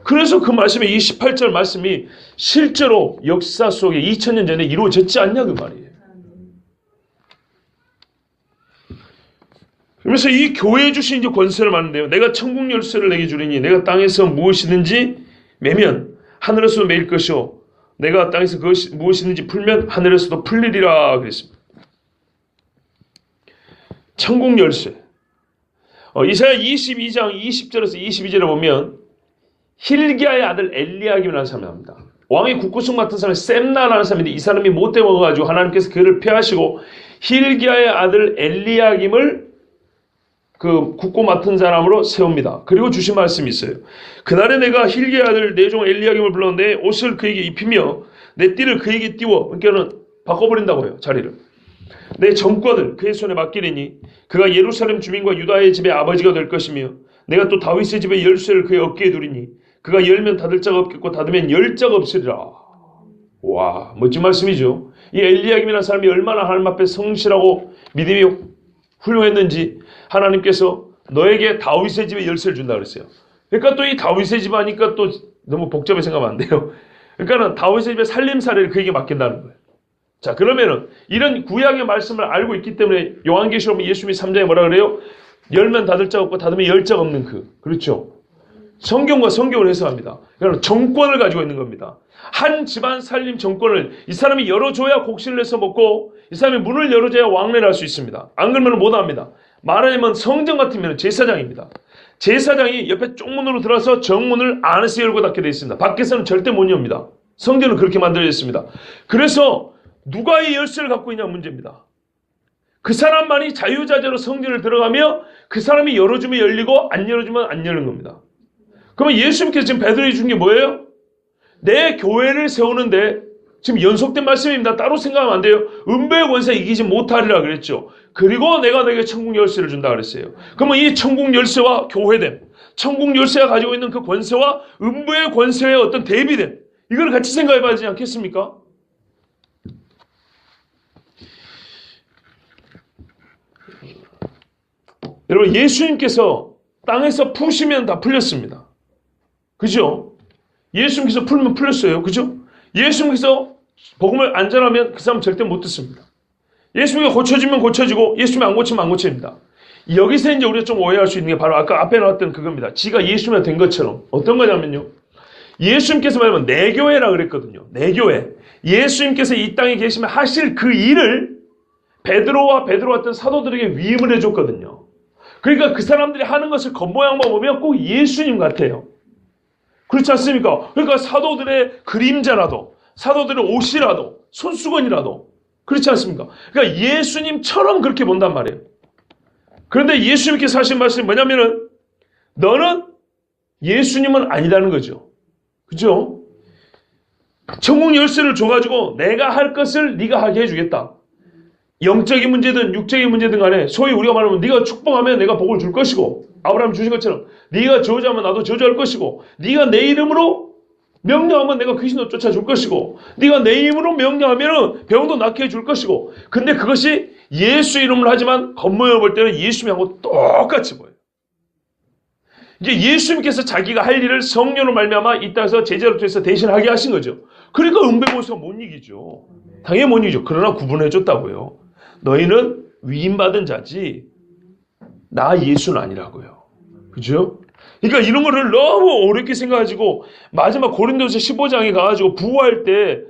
그래서 그 말씀에 이 18절 말씀이 실제로 역사 속에 2000년 전에 이루어졌지 않냐 그 말이에요. 그래서 이 교회에 주신 이제 권세를 말하는데요. 내가 천국 열쇠를 내게 주리니 내가 땅에서 무엇이든지 매면 하늘에서도 매일 것이요 내가 땅에서 그것이 무엇이든지 풀면 하늘에서도 풀리리라 그랬습니다. 천국 열쇠. 이사야 22장 20절에서 22절에 보면 힐기야의 아들 엘리야김이라는 사람이 나옵니다. 왕의 국구승 맡은 사람이 셈나라는 사람인데 이 사람이 못돼 먹어가지고 하나님께서 그를 폐하시고 힐기야의 아들 엘리야김을 그 국고 맡은 사람으로 세웁니다. 그리고 주신 말씀이 있어요. 그날에 내가 힐기야의 아들 내 종 엘리야김을 불러 내 옷을 그에게 입히며 내 띠를 그에게 띄워, 그러니까는 바꿔버린다고 해요. 자리를. 내 정권을 그의 손에 맡기리니 그가 예루살렘 주민과 유다의 집의 아버지가 될 것이며 내가 또 다윗의 집의 열쇠를 그의 어깨에 두리니 그가 열면 닫을 자가 없겠고 닫으면 열 자가 없으리라. 와, 멋진 말씀이죠. 이 엘리야김이라는 사람이 얼마나 하나님 앞에 성실하고 믿음이 훌륭했는지 하나님께서 너에게 다윗의 집의 열쇠를 준다 그랬어요. 그러니까 또 이 다윗의 집 하니까 또 너무 복잡하게 생각하면 안 돼요. 그러니까는 다윗의 집의 살림살이를 그에게 맡긴다는 거예요. 자, 그러면은 이런 구약의 말씀을 알고 있기 때문에 요한계시록 예수님이 3장에 뭐라 그래요? 열면 닫을 자가 없고 닫으면 열 자가 없는 그렇죠. 성경과 성경을 해석합니다. 그러니까 정권을 가지고 있는 겁니다. 한 집안 살림 정권을 이 사람이 열어줘야 곡식을 내서 먹고 이 사람이 문을 열어줘야 왕래를 할 수 있습니다. 안 그러면 못합니다. 말하자면 성전 같으면 제사장입니다. 제사장이 옆에 쪽문으로 들어서 정문을 안에서 열고 닫게 되어 있습니다. 밖에서는 절대 못 엽니다. 성전은 그렇게 만들어져 있습니다. 그래서 누가 이 열쇠를 갖고 있냐 문제입니다. 그 사람만이 자유자재로 성전을 들어가며 그 사람이 열어주면 열리고 안 열어주면 안 열는 겁니다. 그러면 예수님께서 지금 베드로에게 준 게 뭐예요? 내 교회를 세우는데 지금 연속된 말씀입니다. 따로 생각하면 안 돼요. 음부의 권세 이기지 못하리라 그랬죠. 그리고 내가 너에게 천국 열쇠를 준다 그랬어요. 그러면 이 천국 열쇠와 교회됨, 천국 열쇠가 가지고 있는 그 권세와 음부의 권세의 어떤 대비됨, 이걸 같이 생각해 봐야 되지 않겠습니까? 여러분, 예수님께서 땅에서 푸시면 다 풀렸습니다. 그죠? 예수님께서 풀면 풀렸어요. 그죠? 예수님께서 복음을 안 전하면 그 사람 절대 못 듣습니다. 예수님이 고쳐지면 고쳐지고 예수님이 안 고치면 안 고칩니다. 여기서 이제 우리가 좀 오해할 수 있는 게 바로 아까 앞에 나왔던 그겁니다. 지가 예수님이 된 것처럼. 어떤 거냐면요. 예수님께서 말하면 내 교회라 그랬거든요. 내 교회. 예수님께서 이 땅에 계시면 하실 그 일을 베드로와 같은 사도들에게 위임을 해줬거든요. 그러니까 그 사람들이 하는 것을 겉모양만 보면 꼭 예수님 같아요. 그렇지 않습니까? 그러니까 사도들의 그림자라도, 사도들의 옷이라도, 손수건이라도, 그렇지 않습니까? 그러니까 예수님처럼 그렇게 본단 말이에요. 그런데 예수님께서 하신 말씀이 뭐냐면은, 너는 예수님은 아니라는 거죠. 그죠? 천국 열쇠를 줘가지고 내가 할 것을 네가 하게 해주겠다. 영적인 문제든 육적인 문제든 간에 소위 우리가 말하면 네가 축복하면 내가 복을 줄 것이고 아브라함 주신 것처럼 네가 저주하면 나도 저주할 것이고 네가 내 이름으로 명령하면 내가 귀신도 쫓아줄 것이고 네가 내 이름으로 명령하면 병도 낫게 해줄 것이고 근데 그것이 예수 이름을 하지만 겉모양을 볼 때는 예수님하고 똑같이 보여요. 이제 예수님께서 자기가 할 일을 성령으로 말미암아 이 땅에서 제자로 통해서 대신하게 하신 거죠. 그러니까 은배보수가 못 이기죠. 당연히 못 이기죠. 그러나 구분해줬다고요. 너희는 위임받은 자지 나 예수는 아니라고요. 그죠? 그러니까 이런 거를 너무 어렵게 생각하시고 마지막 고린도서 15장에 가가지고 부활할 때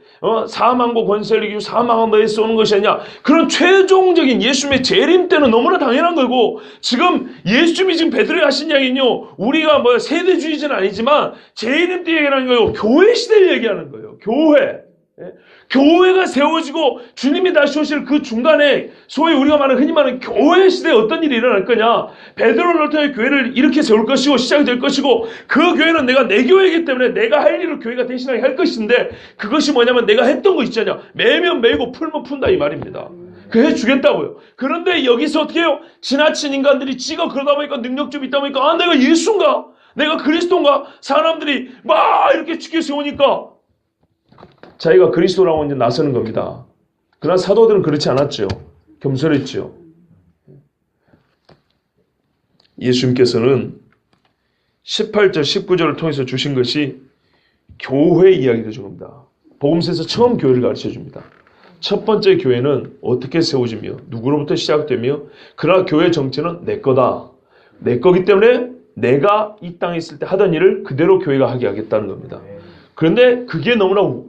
사망과 권세를 이기고 사망은 너에 쏘는 것이 아니냐 그런 최종적인 예수님의 재림 때는 너무나 당연한 거고 지금 예수님이 지금 베드로에 하신 이야기는요 우리가 뭐 세대주의자는 아니지만 재림 때 얘기하는 거예요. 교회 시대를 얘기하는 거예요. 교회. 교회가 세워지고 주님이 다시 오실 그 중간에 소위 우리가 말하는 흔히 말하는 교회 시대에 어떤 일이 일어날 거냐 베드로를 통해 교회를 이렇게 세울 것이고 시작이 될 것이고 그 교회는 내가 내 교회이기 때문에 내가 할 일을 교회가 대신하게 할 것인데 그것이 뭐냐면 내가 했던 거 있잖냐 매면 매고 풀면 푼다 이 말입니다. 그 해주겠다고요. 그런데 여기서 어떻게 해요? 지나친 인간들이 지가 그러다 보니까 능력 좀 있다 보니까 아 내가 예수인가? 내가 그리스도인가? 사람들이 막 이렇게 지켜 세우니까 자기가 그리스도라고 이제 나서는 겁니다. 그러나 사도들은 그렇지 않았죠. 겸손했죠. 예수님께서는 18절, 19절을 통해서 주신 것이 교회 이야기를 준 겁니다. 복음서에서 처음 교회를 가르쳐 줍니다. 첫 번째 교회는 어떻게 세워지며 누구로부터 시작되며 그러나 교회 정체는 내 거다. 내 거기 때문에 내가 이 땅에 있을 때 하던 일을 그대로 교회가 하게 하겠다는 겁니다. 그런데 그게 너무나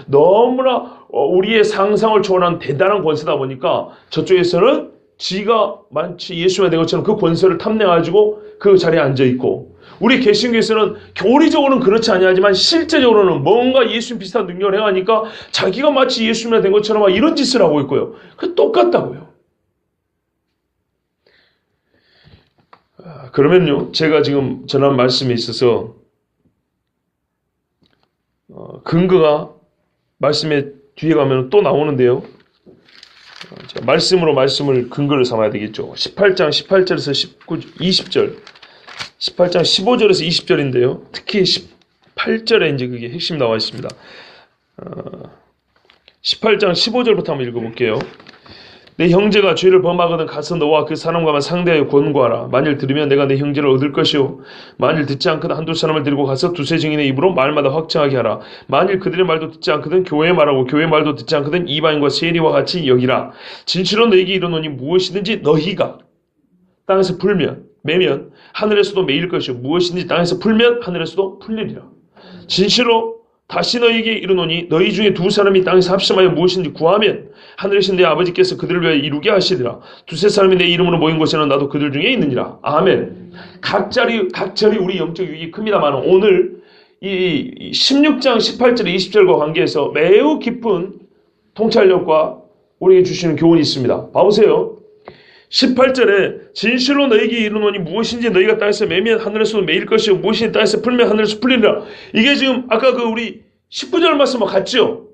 너무나 우리의 상상을 초월한 대단한 권세다 보니까 저쪽에서는 지가 마치 예수가 된 것처럼 그 권세를 탐내가지고 그 자리에 앉아있고 우리 개신교에서는 교리적으로는 그렇지 아니하지만 실제적으로는 뭔가 예수님 비슷한 능력을 해가니까 자기가 마치 예수님이 된 것처럼 막 이런 짓을 하고 있고요. 그 똑같다고요. 그러면요 제가 지금 전한 말씀에 있어서 근거가 말씀에 뒤에 가면 또 나오는데요. 자, 말씀으로 말씀을 근거를 삼아야 되겠죠. 18장 18절에서 20절, 18장 15절에서 20절인데요. 특히 18절에 이제 그게 핵심 나와 있습니다. 18장 15절부터 한번 읽어볼게요. 내 형제가 죄를 범하거든 가서 너와 그 사람과만 상대하여 권고하라. 만일 들으면 내가 내 형제를 얻을 것이요 만일 듣지 않거든 한두 사람을 데리고 가서 두세 증인의 입으로 말마다 확증하게 하라. 만일 그들의 말도 듣지 않거든 교회의 말하고 교회의 말도 듣지 않거든 이방인과 세리와 같이 여기라. 진실로 너에게 이르노니 무엇이든지 너희가 땅에서 풀면 매면 하늘에서도 매일 것이요 무엇이든지 땅에서 풀면 하늘에서도 풀리리라. 진실로 다시 너희에게 이르노니 너희 중에 두 사람이 땅에서 합심하여 무엇인지 구하면 하늘이신 내 아버지께서 그들을 위하여 이루게 하시리라. 두세 사람이 내 이름으로 모인 곳에는 나도 그들 중에 있느니라. 아멘. 각절이 우리 영적 유익이 큽니다만 오늘 이 16장 18절 20절과 관계해서 매우 깊은 통찰력과 우리에게 주시는 교훈이 있습니다. 봐보세요. 18절에 진실로 너에게 이르노니 무엇인지 너희가 땅에서 매면 하늘에서도 매일 것이요 무엇인지 땅에서 풀면 하늘에서 풀리리라. 이게 지금 아까 그 우리 19절 말씀과 같죠?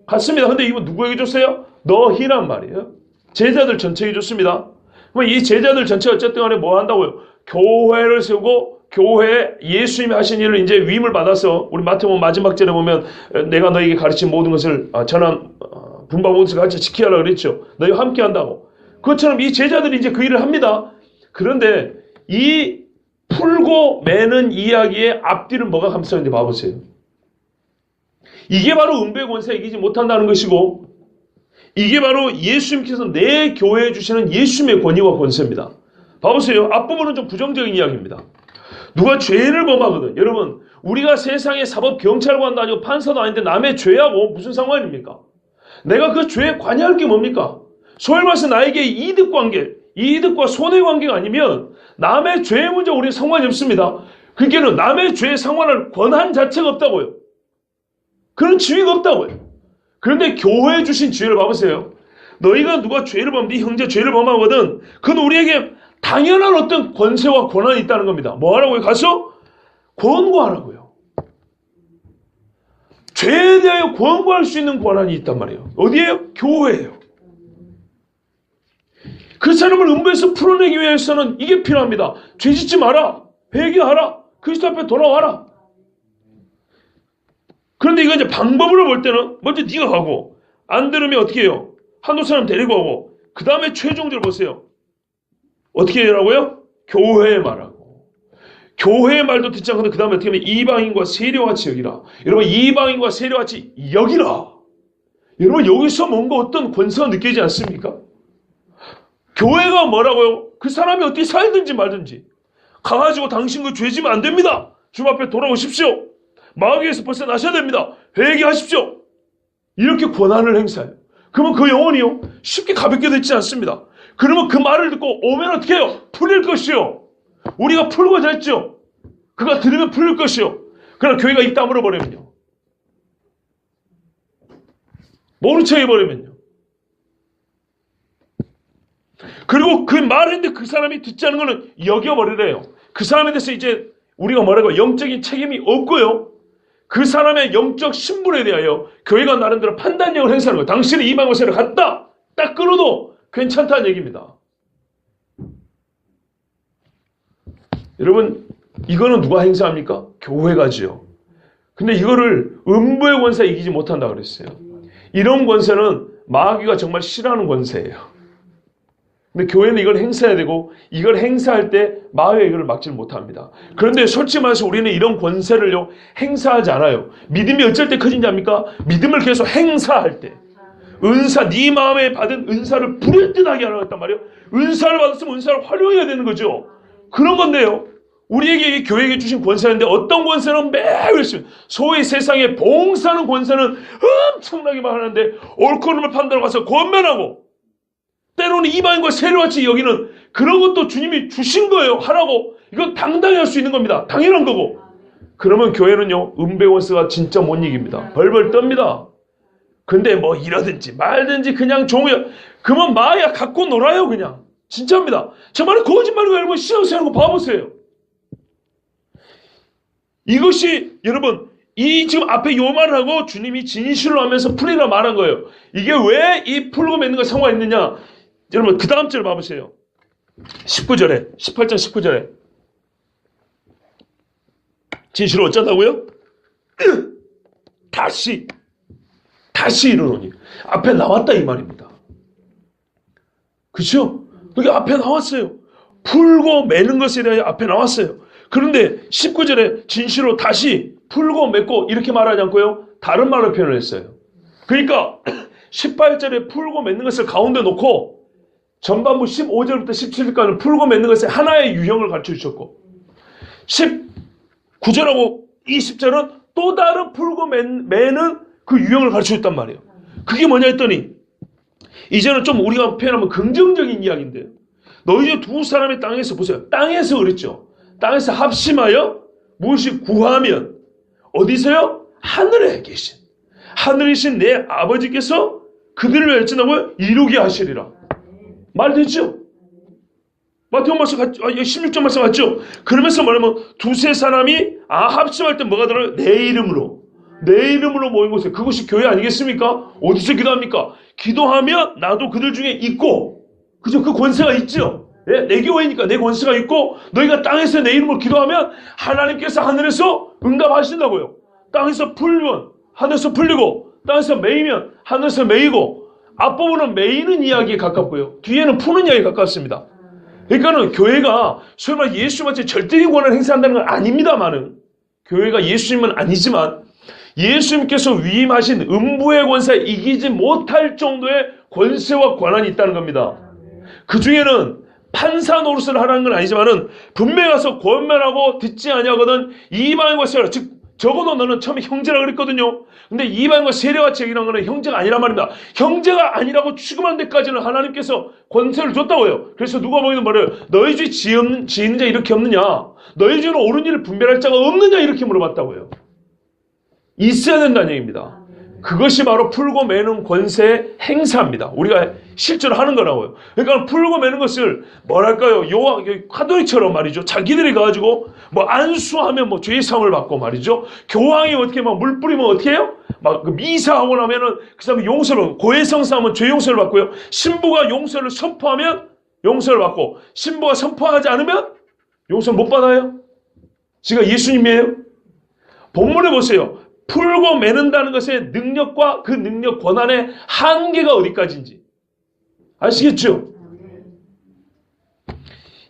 같습니다. 근데 이거 누구에게 줬어요? 너희란 말이에요. 제자들 전체에게 줬습니다. 그럼 이 제자들 전체 어쨌든 간에 뭐 한다고요? 교회를 세우고 교회에 예수님이 하신 일을 이제 위임을 받아서 우리 마태복음 마지막 절에 보면 내가 너에게 가르친 모든 것을 전한 분바 모든 것을 같이 지키라 그랬죠. 너희와 함께 한다고. 그것처럼 이 제자들이 이제 그 일을 합니다. 그런데 이 풀고 매는 이야기의 앞뒤는 뭐가 감싸는지 봐보세요. 이게 바로 은배 권세 이기지 못한다는 것이고 이게 바로 예수님께서 내 교회에 주시는 예수님의 권위와 권세입니다. 봐보세요. 앞부분은 좀 부정적인 이야기입니다. 누가 죄를 범하거든. 여러분 우리가 세상의 사법 경찰관도 아니고 판사도 아닌데 남의 죄하고 무슨 상관입니까? 내가 그 죄에 관여할 게 뭡니까? 소위 말해서 나에게 이득관계, 이득과 손해관계가 아니면 남의 죄의 문제 우리는 상관이 없습니다. 그러니까 남의 죄에 상관할 권한 자체가 없다고요. 그런 지위가 없다고요. 그런데 교회에 주신 지위를 봐보세요. 너희가 누가 죄를 범하면 네 형제 죄를 범하거든 그건 우리에게 당연한 어떤 권세와 권한이 있다는 겁니다. 뭐 하라고요? 가서 권고하라고요. 죄에 대하여 권고할 수 있는 권한이 있단 말이에요. 어디에요? 교회예요. 그 사람을 음부에서 풀어내기 위해서는 이게 필요합니다. 죄 짓지 마라. 회개하라. 그리스도 앞에 돌아와라. 그런데 이거 이제 방법으로 볼 때는 먼저 네가 가고 안 들으면 어떻게 해요? 한두 사람 데리고 가고 그 다음에 최종적으로 보세요. 어떻게 하라고요? 교회의 말하고 교회의 말도 듣지 않거든 그 다음에 어떻게 하면 이방인과 세리와 같이 여기라. 여러분 이방인과 세리와 같이 여기라. 여러분 여기서 뭔가 어떤 권세가 느끼지 않습니까? 교회가 뭐라고요? 그 사람이 어떻게 살든지 말든지 가가지고 당신 그 죄지면 안 됩니다. 주님 앞에 돌아오십시오. 마귀에서 벗어나셔야 됩니다. 회개하십시오. 이렇게 권한을 행사해요. 그러면 그 영혼이요 쉽게 가볍게 되지 않습니다. 그러면 그 말을 듣고 오면 어떻게 해요? 풀릴 것이요. 우리가 풀고자 했죠. 그가 들으면 풀릴 것이요. 그러나 교회가 입 다물어 버리면요 모른 척 해버리면요 그리고 그 말했는데 그 사람이 듣지 않은 거는 여겨버리래요. 그 사람에 대해서 이제 우리가 뭐라고 영적인 책임이 없고요. 그 사람의 영적 신분에 대하여 교회가 나름대로 판단력을 행사하는 거예요. 당신이 이방 권세를 갖다 딱 끊어도 괜찮다는 얘기입니다. 여러분 이거는 누가 행사합니까? 교회가지요. 근데 이거를 음부의 권세 이기지 못한다 그랬어요. 이런 권세는 마귀가 정말 싫어하는 권세예요. 근데 교회는 이걸 행사해야 되고 이걸 행사할 때 마귀가 이걸 막지를 못합니다. 그런데 솔직히 말해서 우리는 이런 권세를요 행사하지 않아요. 믿음이 어쩔 때 커진지 압니까? 믿음을 계속 행사할 때 은사, 네 마음에 받은 은사를 불을 듯하게 하라고 했단 말이에요. 은사를 받았으면 은사를 활용해야 되는 거죠. 그런 건데요. 우리에게 교회에게 주신 권세인데 어떤 권세는 매우 열심히 소위 세상에 봉사하는 권세는 엄청나게 많은데 옳고 그름을 판단하고 가서 권면하고 때로는 이방인과 세리와같이 여기는 그런 것도 주님이 주신 거예요. 하라고. 이건 당당히 할 수 있는 겁니다. 당연한 거고. 그러면 교회는요. 은배원수가 진짜 못 이깁니다. 벌벌 떱니다. 근데 뭐 이러든지 말든지 그냥 종이야. 그러면 마야 갖고 놀아요 그냥. 진짜입니다. 정말 거짓말이고 여러분 신앙생활하는 거 봐보세요. 이것이 여러분 이 지금 앞에 요 말을 하고 주님이 진실로 하면서 풀이라 말한 거예요. 이게 왜 이 풀고 맺는 거 상호가 있느냐? 여러분 그 다음 절 봐보세요. 19절에 18장 19절에 진실로 어쩐다고요? 다시 이르노니. 앞에 나왔다 이 말입니다. 그렇죠? 여기 앞에 나왔어요. 풀고 매는 것에 대해 앞에 나왔어요. 그런데 19절에 진실로 다시 풀고 맺고 이렇게 말하지 않고요. 다른 말로 표현을 했어요. 그러니까 18절에 풀고 맺는 것을 가운데 놓고 전반부 15절부터 17절까지는 풀고 맺는 것의 하나의 유형을 가르쳐 주셨고 19절하고 20절은 또 다른 풀고 매는 그 유형을 가르쳐 줬단 말이에요. 그게 뭐냐 했더니 이제는 좀 우리가 표현하면 긍정적인 이야기인데요. 너희 중 두 사람의 땅에서 보세요. 땅에서 그랬죠. 땅에서 합심하여 무엇이 구하면 어디서요? 하늘에 계신 하늘이신 내 아버지께서 그들을 열진하고 이루게 하시리라. 말되죠? 마태복음 말씀 16절 말씀 맞죠? 그러면서 말하면 두세 사람이 합심할 때 뭐가 들어요? 내 이름으로 모인 곳에 그것이 교회 아니겠습니까? 어디서 기도합니까? 기도하면 나도 그들 중에 있고 그죠? 그 권세가 있죠? 예? 내 교회니까 내 권세가 있고 너희가 땅에서 내 이름으로 기도하면 하나님께서 하늘에서 응답하신다고요. 땅에서 풀면 하늘에서 풀리고 땅에서 매이면 하늘에서 매이고 앞부분은 매이는 이야기에 가깝고요. 뒤에는 푸는 이야기에 가깝습니다. 그러니까는 교회가 소위 말해 예수님한테 절대적인 권한을 행사한다는 건 아닙니다만은 교회가 예수님은 아니지만 예수님께서 위임하신 음부의 권세에 이기지 못할 정도의 권세와 권한이 있다는 겁니다. 그 중에는 판사 노릇을 하라는 건 아니지만은 분명히 가서 권면하고 듣지 아니하거든 이방인과 세례 즉 적어도 너는 처음에 형제라 그랬거든요. 근데 이방인과 세례같이 얘기하는 거는 형제가 아니란 말입니다. 형제가 아니라고 취급하는 데까지는 하나님께서 권세를 줬다고요. 그래서 누가 보기는 말해요. 너희 중에 지은 자 이렇게 없느냐? 너희 중에는 옳은 일을 분별할 자가 없느냐? 이렇게 물어봤다고요. 있어야 된다는 얘기입니다. 그것이 바로 풀고 매는 권세의 행사입니다. 우리가 실제로 하는 거라고요. 그러니까 풀고 매는 것을 뭐랄까요? 카톨릭처럼 말이죠. 자기들이 가지고 뭐 안수하면 뭐 죄 사함을 받고 말이죠. 교황이 어떻게 막 물 뿌리면 어떻게 해요? 막 미사하고 나면은 그 사람이 용서를 고해성사하면 죄 용서를 받고요. 신부가 용서를 선포하면 용서를 받고 신부가 선포하지 않으면 용서를 못 받아요. 지가 예수님이에요. 본문에 보세요. 풀고 매는다는 것의 능력과 그 능력 권한의 한계가 어디까지인지 아시겠죠?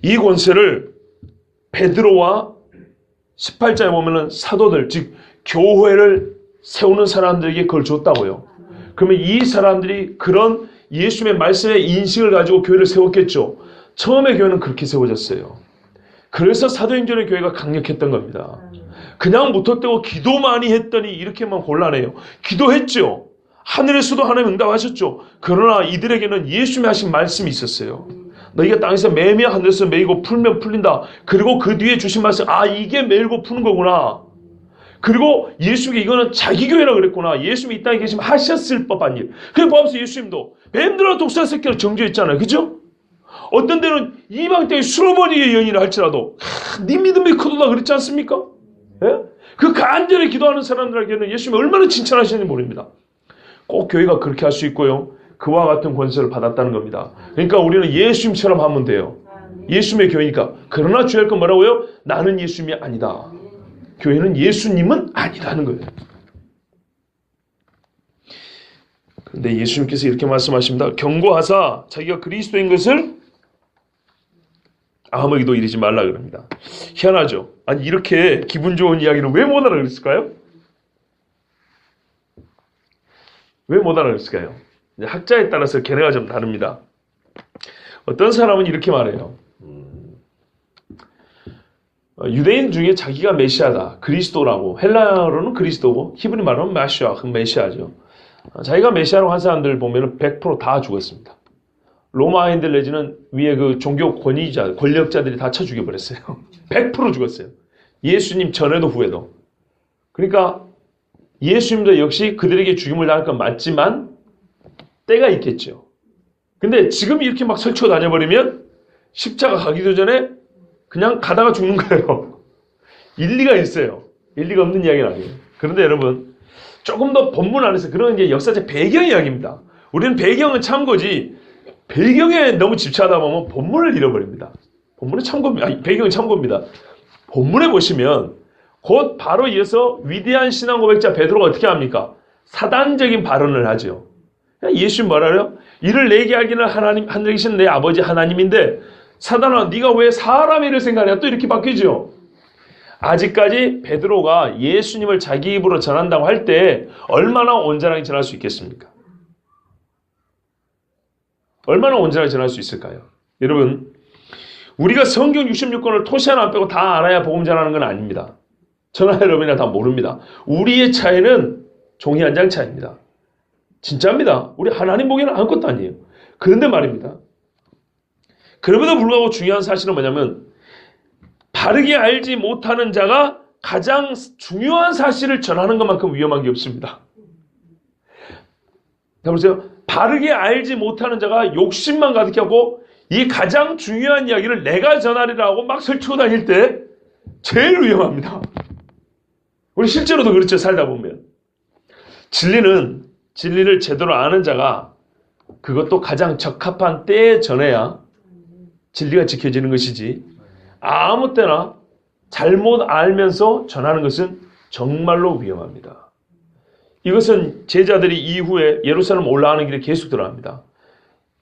이 권세를 베드로와 18장에 보면은 사도들 즉 교회를 세우는 사람들에게 그걸 줬다고요. 그러면 이 사람들이 그런 예수님의 말씀의 인식을 가지고 교회를 세웠겠죠. 처음에 교회는 그렇게 세워졌어요. 그래서 사도행전의 교회가 강력했던 겁니다. 그냥 무턱대고 기도 많이 했더니 이렇게만 곤란해요. 기도했죠. 하늘에서도 하나님 응답하셨죠. 그러나 이들에게는 예수님이 하신 말씀이 있었어요. 너희가 땅에서 매면 하늘에서 매이고 풀면 풀린다. 그리고 그 뒤에 주신 말씀 이게 매일고 푸는 거구나. 그리고 예수님이 이거는 자기 교회라 그랬구나. 예수님이 이 땅에 계시면 하셨을 법한 일. 그래 보면서 예수님도 뱀들아 독사 새끼를 정죄했잖아요. 그죠? 어떤 데는 이방 땅에 수로 번이의 연인을 할지라도 네 믿음이 크도다 그랬지 않습니까? 예? 그 간절히 기도하는 사람들에게는 예수님이 얼마나 칭찬하시는지 모릅니다. 꼭 교회가 그렇게 할 수 있고요. 그와 같은 권세를 받았다는 겁니다. 그러니까 우리는 예수님처럼 하면 돼요. 예수님의 교회니까. 그러나 주의할 건 뭐라고요? 나는 예수님이 아니다. 교회는 예수님은 아니라는 거예요. 그런데 예수님께서 이렇게 말씀하십니다. 경고하사 자기가 그리스도인 것을 아무에게도 이르지 말라 그럽니다. 희한하죠? 아니 이렇게 기분 좋은 이야기를 왜 못 알아듣을까요? 왜 못 알아듣을까요? 학자에 따라서 견해가 좀 다릅니다. 어떤 사람은 이렇게 말해요. 유대인 중에 자기가 메시아다. 그리스도라고. 헬라어로는 그리스도고 히브리 말로는 마시아, 그 메시아죠. 자기가 메시아라고 한 사람들 보면 100% 다 죽었습니다. 로마인들 내지는 위에 그 종교 권력자들이 다 쳐 죽여버렸어요. 100% 죽었어요. 예수님 전에도 후에도. 그러니까 예수님도 역시 그들에게 죽임을 당할 건 맞지만 때가 있겠죠. 근데 지금 이렇게 막 설치고 다녀버리면 십자가 가기도 전에 그냥 가다가 죽는 거예요. 일리가 있어요. 일리가 없는 이야기는 아니에요. 그런데 여러분, 조금 더 본문 안에서 그런 이제 역사적 배경 이야기입니다. 우리는 배경은 참고지, 배경에 너무 집착하다 보면 본문을 잃어버립니다. 본문은 참고입니다. 아니, 배경은 참고입니다. 본문에 보시면 곧 바로 이어서 위대한 신앙 고백자 베드로가 어떻게 합니까? 사단적인 발언을 하죠. 예수님 뭐라래요? 이를 내게 알기는 하나님, 하늘에 계신 내 아버지 하나님인데 사단아 네가 왜 사람 일을 생각하냐? 또 이렇게 바뀌죠. 아직까지 베드로가 예수님을 자기 입으로 전한다고 할 때 얼마나 온전하게 전할 수 있겠습니까? 얼마나 온전하게 전할 수 있을까요? 여러분, 우리가 성경 66권을 토시 하나 안 빼고 다 알아야 복음 전하는 건 아닙니다. 저나 여러분이나 다 모릅니다. 우리의 차이는 종이 한 장 차이입니다. 진짜입니다. 우리 하나님 보기에는 아무것도 아니에요. 그런데 말입니다. 그럼에도 불구하고 중요한 사실은 뭐냐면 바르게 알지 못하는 자가 가장 중요한 사실을 전하는 것만큼 위험한 게 없습니다. 자, 보세요. 바르게 알지 못하는 자가 욕심만 가득해 하고 이 가장 중요한 이야기를 내가 전하리라고 막 설치고 다닐 때 제일 위험합니다. 우리 실제로도 그렇죠. 살다 보면. 진리를 제대로 아는 자가 그것도 가장 적합한 때에 전해야 진리가 지켜지는 것이지 아무 때나 잘못 알면서 전하는 것은 정말로 위험합니다. 이것은 제자들이 이후에 예루살렘 올라가는 길에 계속 들어갑니다.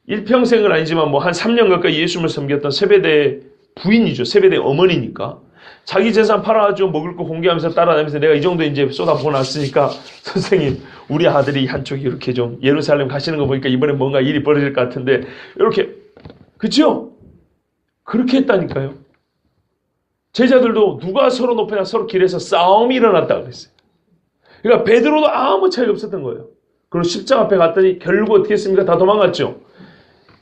일평생은 아니지만 뭐 한 3년 가까이 예수님을 섬겼던 세베대의 부인이죠. 세베대의 어머니니까. 자기 재산 팔아가지고 먹을 거 공개하면서 따라다니면서 내가 이 정도 이제 쏟아부어 놨으니까 선생님 우리 아들이 한쪽이 이렇게 좀 예루살렘 가시는 거 보니까 이번에 뭔가 일이 벌어질 것 같은데 이렇게 그렇죠? 그렇게 했다니까요. 제자들도 누가 서로 높으냐 서로 길에서 싸움이 일어났다 그랬어요. 그러니까 베드로도 아무 차이가 없었던 거예요. 그리고 십자가 앞에 갔더니 결국 어떻게 했습니까? 다 도망갔죠.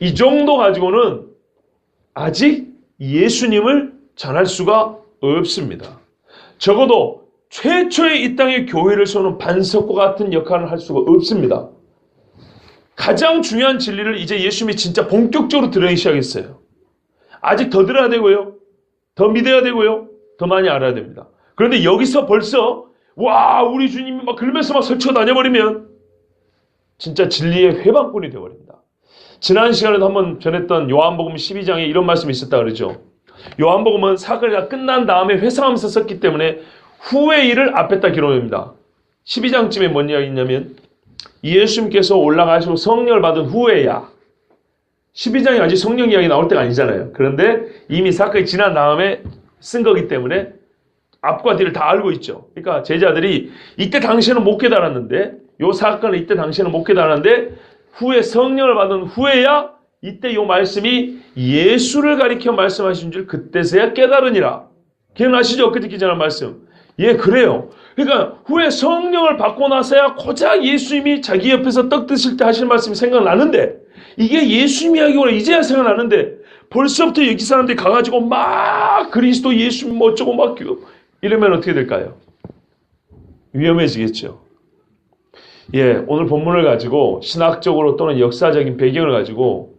이 정도 가지고는 아직 예수님을 전할 수가 없습니다. 적어도 최초의 이 땅의 교회를 세우는 반석과 같은 역할을 할 수가 없습니다. 가장 중요한 진리를 이제 예수님이 진짜 본격적으로 들어가기 시작했어요. 아직 더 들어야 되고요. 더 믿어야 되고요. 더 많이 알아야 됩니다. 그런데 여기서 벌써 와 우리 주님이 막 그러면서 막 설치고 다녀버리면 진짜 진리의 회방꾼이 되어버립니다. 지난 시간에도 한번 전했던 요한복음 12장에 이런 말씀이 있었다 그러죠. 요한복음은 사건이 다 끝난 다음에 회상하면서 썼기 때문에 후의 일을 앞에다 기록합니다. 12장쯤에 뭔 이야기 있냐면 예수님께서 올라가시고 성령을 받은 후에야 12장이 아직 성령 이야기 나올 때가 아니잖아요. 그런데 이미 사건이 지난 다음에 쓴 거기 때문에 앞과 뒤를 다 알고 있죠. 그러니까 제자들이 이때 당시에는 못 깨달았는데 요 사건을 이때 당시에는 못 깨달았는데 후에 성령을 받은 후에야 이때 요 말씀이 예수를 가리켜 말씀하신 줄 그때서야 깨달으니라. 기억나시죠? 엊그제 기전한 말씀. 예, 그래요. 그러니까 후에 성령을 받고 나서야 고작 예수님이 자기 옆에서 떡 드실 때 하실 말씀이 생각나는데 이게 예수님 이야기구나 이제야 생각나는데 벌써부터 여기 사람들이 가가지고 막 그리스도 예수님 뭐 어쩌고 막 이러면 어떻게 될까요? 위험해지겠죠. 예, 오늘 본문을 가지고 신학적으로 또는 역사적인 배경을 가지고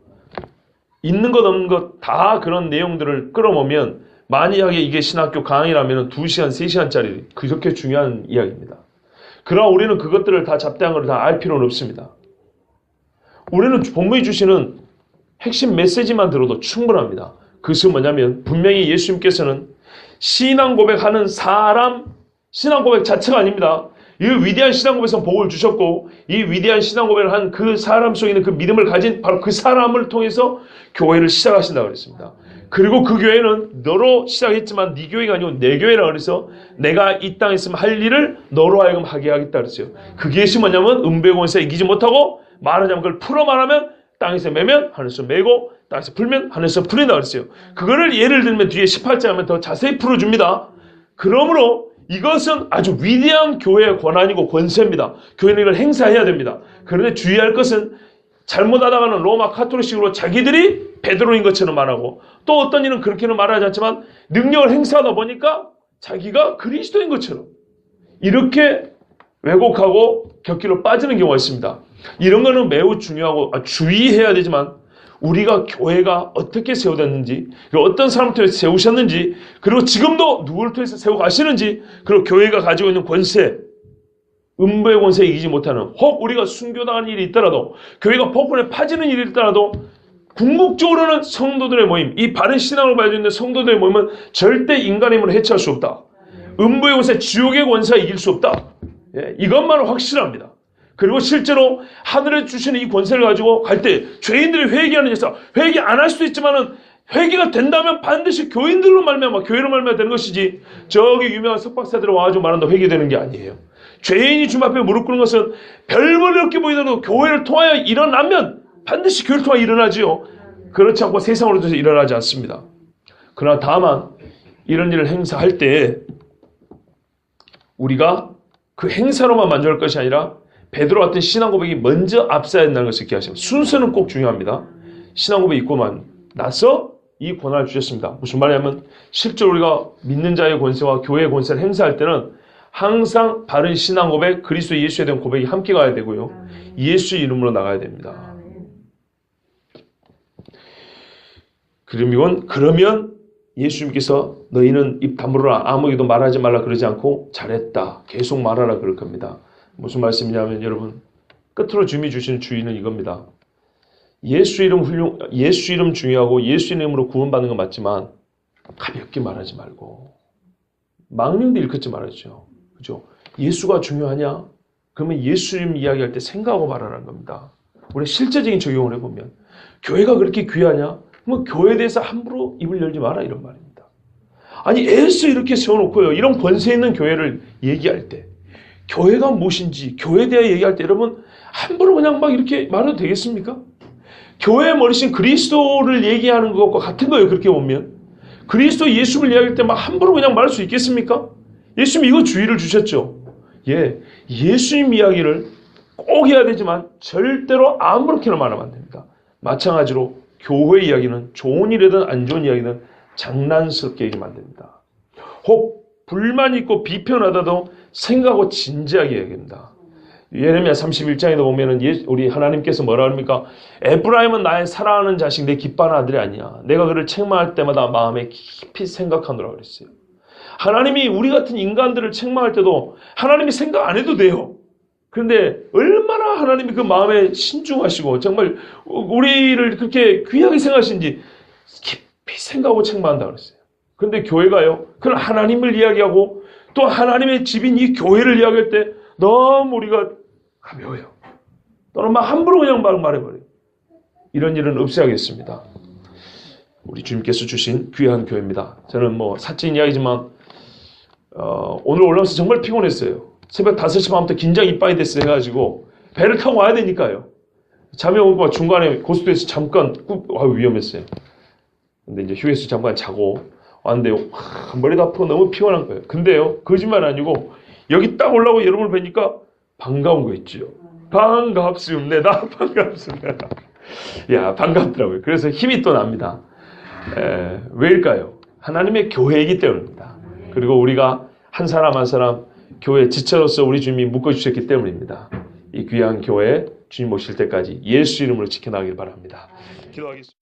있는 것 없는 것 다 그런 내용들을 끌어모으면 만약에 이게 신학교 강의라면 2시간, 3시간짜리 그렇게 중요한 이야기입니다. 그러나 우리는 그것들을 다 잡다한 다 알 필요는 없습니다. 우리는 본문이 주시는 핵심 메시지만 들어도 충분합니다. 그것은 뭐냐면 분명히 예수님께서는 신앙 고백하는 사람, 신앙 고백 자체가 아닙니다. 이 위대한 신앙 고백에서 복을 주셨고 이 위대한 신앙 고백을 한 그 사람 속에 있는 그 믿음을 가진 바로 그 사람을 통해서 교회를 시작하신다고 그랬습니다. 그리고 그 교회는 너로 시작했지만 네 교회가 아니고 내 교회라 그래서 내가 이 땅에 있으면 할 일을 너로 하여금 하게 하겠다 그랬어요. 그게 뭐냐면 은배고원사 이기지 못하고 말하자면 그걸 풀어 말하면 땅에서 매면 하늘에서 매고 땅에서 풀면 하늘에서 풀린다 그랬어요. 그거를 예를 들면 뒤에 18절 하면 더 자세히 풀어줍니다. 그러므로 이것은 아주 위대한 교회의 권한이고 권세입니다. 교회는 이걸 행사해야 됩니다. 그런데 주의할 것은 잘못하다가는 로마 카톨릭식으로 자기들이 베드로인 것처럼 말하고 또 어떤 이는 그렇게는 말하지 않지만 능력을 행사하다 보니까 자기가 그리스도인 것처럼 이렇게 왜곡하고 격기로 빠지는 경우가 있습니다. 이런 거는 매우 중요하고 주의해야 되지만 우리가 교회가 어떻게 세워졌는지 그리고 어떤 사람을 통해서 세우셨는지 그리고 지금도 누구를 통해서 세워가시는지 그리고 교회가 가지고 있는 권세 음부의 권세에 이기지 못하는, 혹 우리가 순교당하는 일이 있더라도, 교회가 폭군에 파지는 일이 있더라도 궁극적으로는 성도들의 모임, 이 바른 신앙을 가지고 있는 성도들의 모임은 절대 인간의 힘으로 해체할 수 없다. 음부의 권세, 지옥의 권세가 이길 수 없다. 예, 이것만은 확실합니다. 그리고 실제로 하늘에 주시는 이 권세를 가지고 갈 때 죄인들이 회개하는 일사, 회개 안 할 수도 있지만은 회개가 된다면 반드시 교인들로 말미암아, 교회로 말미암아 되는 것이지, 저기 유명한 석박사들이 와가지고 말한다 회개되는 게 아니에요. 죄인이 주님 앞에 무릎 꿇는 것은 별볼이 없게 보이더라도 교회를 통하여 일어나면 반드시 교회를 통하여 일어나지요. 그렇지 않고 세상으로 돼서 일어나지 않습니다. 그러나 다만 이런 일을 행사할 때 우리가 그 행사로만 만족할 것이 아니라 베드로 같은 신앙 고백이 먼저 앞서야 된다는 것을 기억하시면, 순서는 꼭 중요합니다. 신앙 고백 입고만 나서 이 권한을 주셨습니다. 무슨 말이냐면 실제로 우리가 믿는 자의 권세와 교회의 권세를 행사할 때는 항상 바른 신앙 고백, 그리스도 예수에 대한 고백이 함께 가야 되고요. 예수의 이름으로 나가야 됩니다. 그러면 예수님께서 너희는 입 다물어라, 아무에게도 말하지 말라 그러지 않고 잘했다, 계속 말하라 그럴 겁니다. 무슨 말씀이냐면 여러분, 끝으로 주님이 주시는 주의는 이겁니다. 예수 이름 중요하고 예수 이름으로 구원받는 건 맞지만 가볍게 말하지 말고 망령도 일컫지 말아야죠. 그죠? 예수가 중요하냐? 그러면 예수 이름 이야기할 때 생각하고 말하라는 겁니다. 우리 실제적인 적용을 해보면 교회가 그렇게 귀하냐? 그러면 교회에 대해서 함부로 입을 열지 마라, 이런 말입니다. 아니, 애써 이렇게 세워놓고요, 이런 권세 있는 교회를 얘기할 때, 교회가 무엇인지 교회에 대해 얘기할 때 여러분 함부로 그냥 막 이렇게 말해도 되겠습니까? 교회의 머리신 그리스도를 얘기하는 것과 같은 거예요. 그렇게 보면 그리스도 예수를 이야기할 때 막 함부로 그냥 말할 수 있겠습니까? 예수님 이거 주의를 주셨죠. 예, 예수님 이야기를 꼭 해야 되지만 절대로 아무렇게나 말하면 안 됩니다. 마찬가지로 교회 이야기는 좋은 일이든 안 좋은 이야기든 장난스럽게 얘기하면 안 됩니다. 혹 불만 있고 비편하다도 생각하고 진지하게 얘기합니다. 예레미야 31장에도 보면은 우리 하나님께서 뭐라 합니까? 에브라임은 나의 사랑하는 자식, 내 기뻐하는 아들이 아니야. 내가 그를 책망할 때마다 마음에 깊이 생각하노라 그랬어요. 하나님이 우리 같은 인간들을 책망할 때도 하나님이 생각 안 해도 돼요. 그런데 얼마나 하나님이 그 마음에 신중하시고 정말 우리를 그렇게 귀하게 생각하시는지 깊이 생각하고 책망한다 그랬어요. 그런데 교회가요, 그런 하나님을 이야기하고 또 하나님의 집인 이 교회를 이야기할 때 너무 우리가 가벼워요. 또는 막 함부로 그냥 말해버려요. 이런 일은 없애야겠습니다. 우리 주님께서 주신 귀한 교회입니다. 저는 뭐 사적인 이야기지만 오늘 올라와서 정말 피곤했어요. 새벽 5시 반부터 긴장 이빠이 됐어 해가지고 배를 타고 와야 되니까요. 잠이 오고 중간에 고속도로에서 잠깐 위험했어요. 근데 이제 휴게소 잠깐 자고 왔는데요, 머리도 아프고 너무 피곤한 거예요. 근데요, 거짓말 아니고 여기 딱 올라오고 여러분을 뵈니까 반가운 거 있죠. 반갑습니다. 반갑습니다. 야, 반갑더라고요. 그래서 힘이 또 납니다. 왜일까요? 하나님의 교회이기 때문입니다. 그리고 우리가 한 사람 한 사람 교회 지체로서 우리 주님이 묶어주셨기 때문입니다. 이 귀한 교회 주님 오실 때까지 예수 이름으로 지켜나가길 바랍니다. 기도하겠습니다.